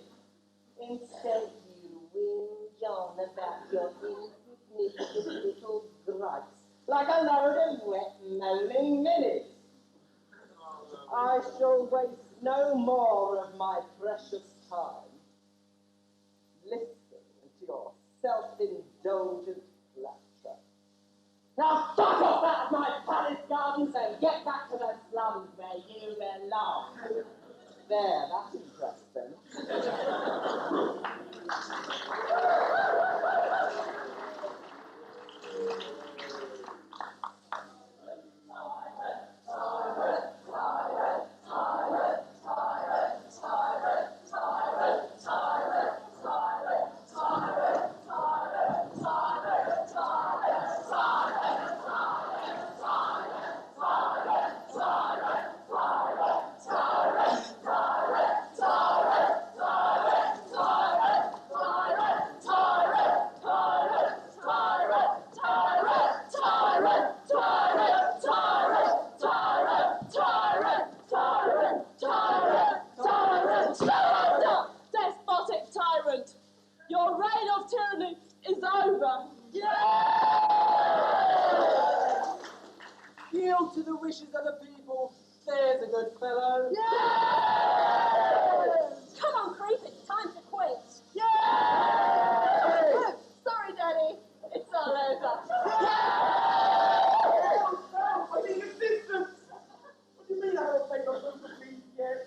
Instead, you whinge on about your insignificant little gripes, like a load of wet moaning minutes. I shall waste no more of my precious time listening to your self-indulgent flattery. Now fuck off out of my palace gardens and get back to the slums where you belong. There, that impressed them. Despotic tyrant, your reign of tyranny is over. Yield to the wishes of the people. There's a good fellow. Come on, creep, it's time to quit. Sorry, Daddy, it's all over. I need assistance. What do you mean I don't think I'm going to be yet?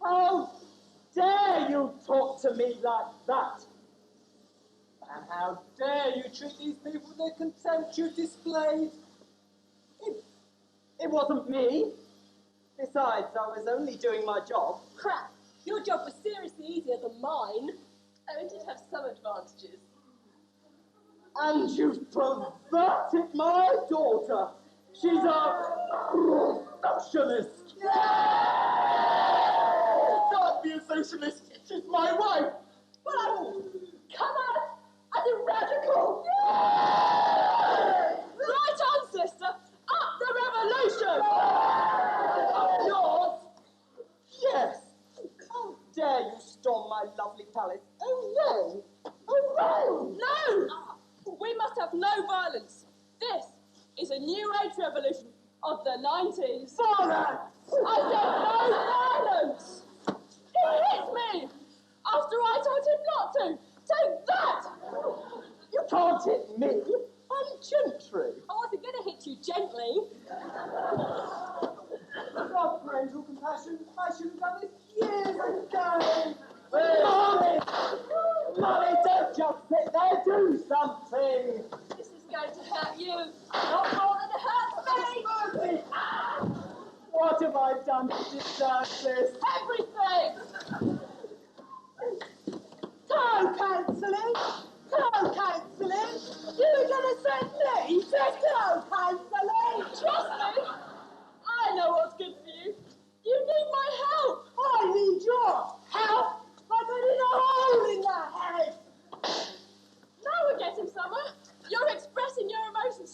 How dare you talk to me like that? And how dare you treat these people with the contempt you displayed? It wasn't me. Besides, I was only doing my job. Crap, your job was seriously easier than mine. Oh, it did have some advantages. And you've perverted my daughter. She's a socialist. Don't be a socialist. She's my wife. Well, come on, as a radical. Right on, sister. Up the revolution. Yours? Yes. How dare you storm my lovely palace? Oh, no. Oh, No! We must have no violence. This is a new age revolution of the 90s. Father! I said no violence! He hit me! After I told him not to! Take that! You can't hit me. I'm gentry. I wasn't going to hit you gently. God, parental compassion. I should have done this years ago. Mommy! Mommy, don't just sit there. Do something. This is going to hurt you. Not more than it hurts me. What have I done to deserve this? Everything! Toe cancelling! Toe cancelling! You're going to send me to toe cancelling! Trust me! I know what's good for you. You need my help. I need your help! I'm in a hole in the head! Now we're getting somewhere. You're expressing your emotions.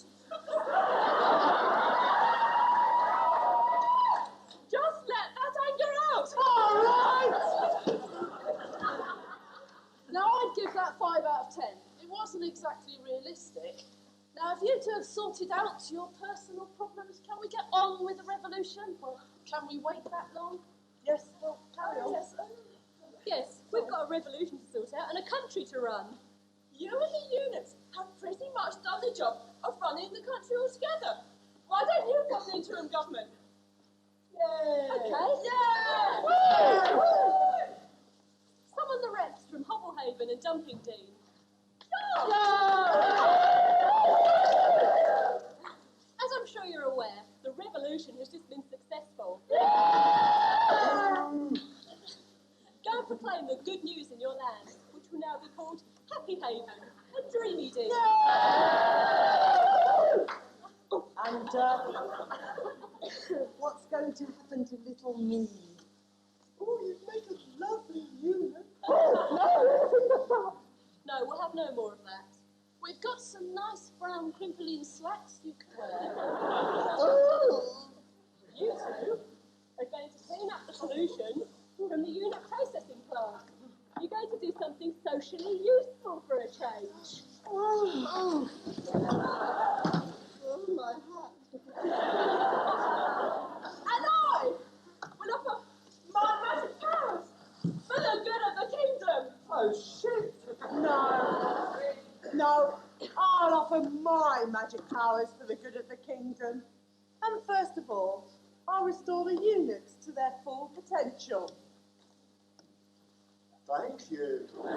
Just let that anger out. All right! Now I'd give that 5 out of 10. It wasn't exactly realistic. Now, if you two have sorted out your personal problems, can we get on with the revolution? Or can we wait that long? Yes, well, carry on. Yes. Yes, we've got a revolution to sort out and a country to run. You and the units have pretty much done the job of running the country altogether. Why don't you form the interim government? Yay! Okay. Yeah! Woo! Summon the reps from Hobblehaven and Dumping Dean. As I'm sure you're aware, the revolution has just been successful. Go and proclaim the good news in your land, which will now be called Happy Haven and Dreamy Dean. And what's going to happen to little me? Oh, you make a lovely unit. No, we'll have no more of that. We've got some nice brown crimpling slacks you could wear. Oh, socially useful for a change. Oh, my hat. And I will offer my magic powers for the good of the kingdom. Oh, shit. No, I'll offer my magic powers for the good of the kingdom. And first of all, I'll restore the eunuchs to their full potential. Thank you. Am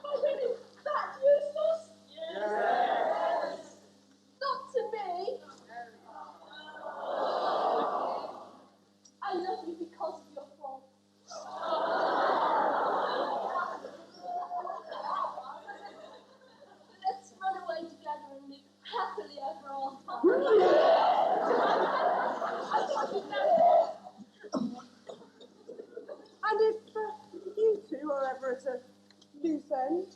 I really that useless? Yes. Not to me. I love you because of your fault. Let's run away together and live happily ever And if you two are ever at a loose end,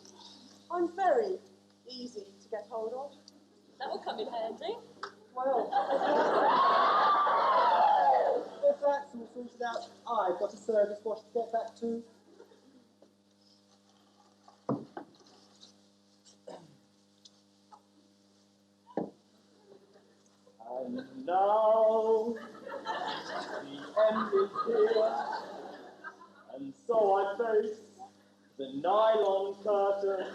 I'm very easy to get hold of. That will come in handy. Well, if that's all sorted out, I've got a service wash to get back to. And now, the end is here, and so I face the nylon curtain.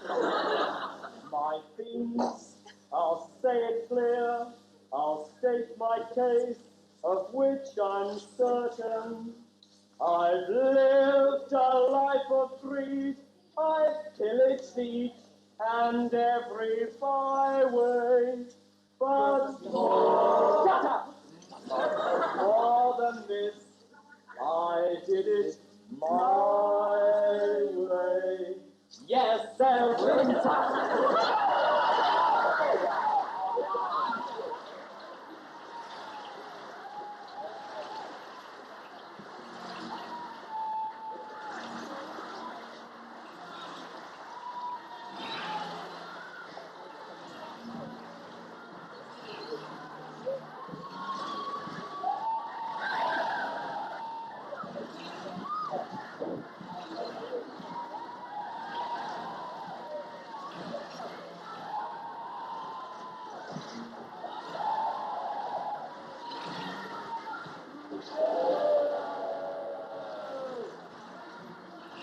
My themes, I'll say it clear, I'll state my case, of which I'm certain. I've lived a life of greed, I've pillaged each and every byway, but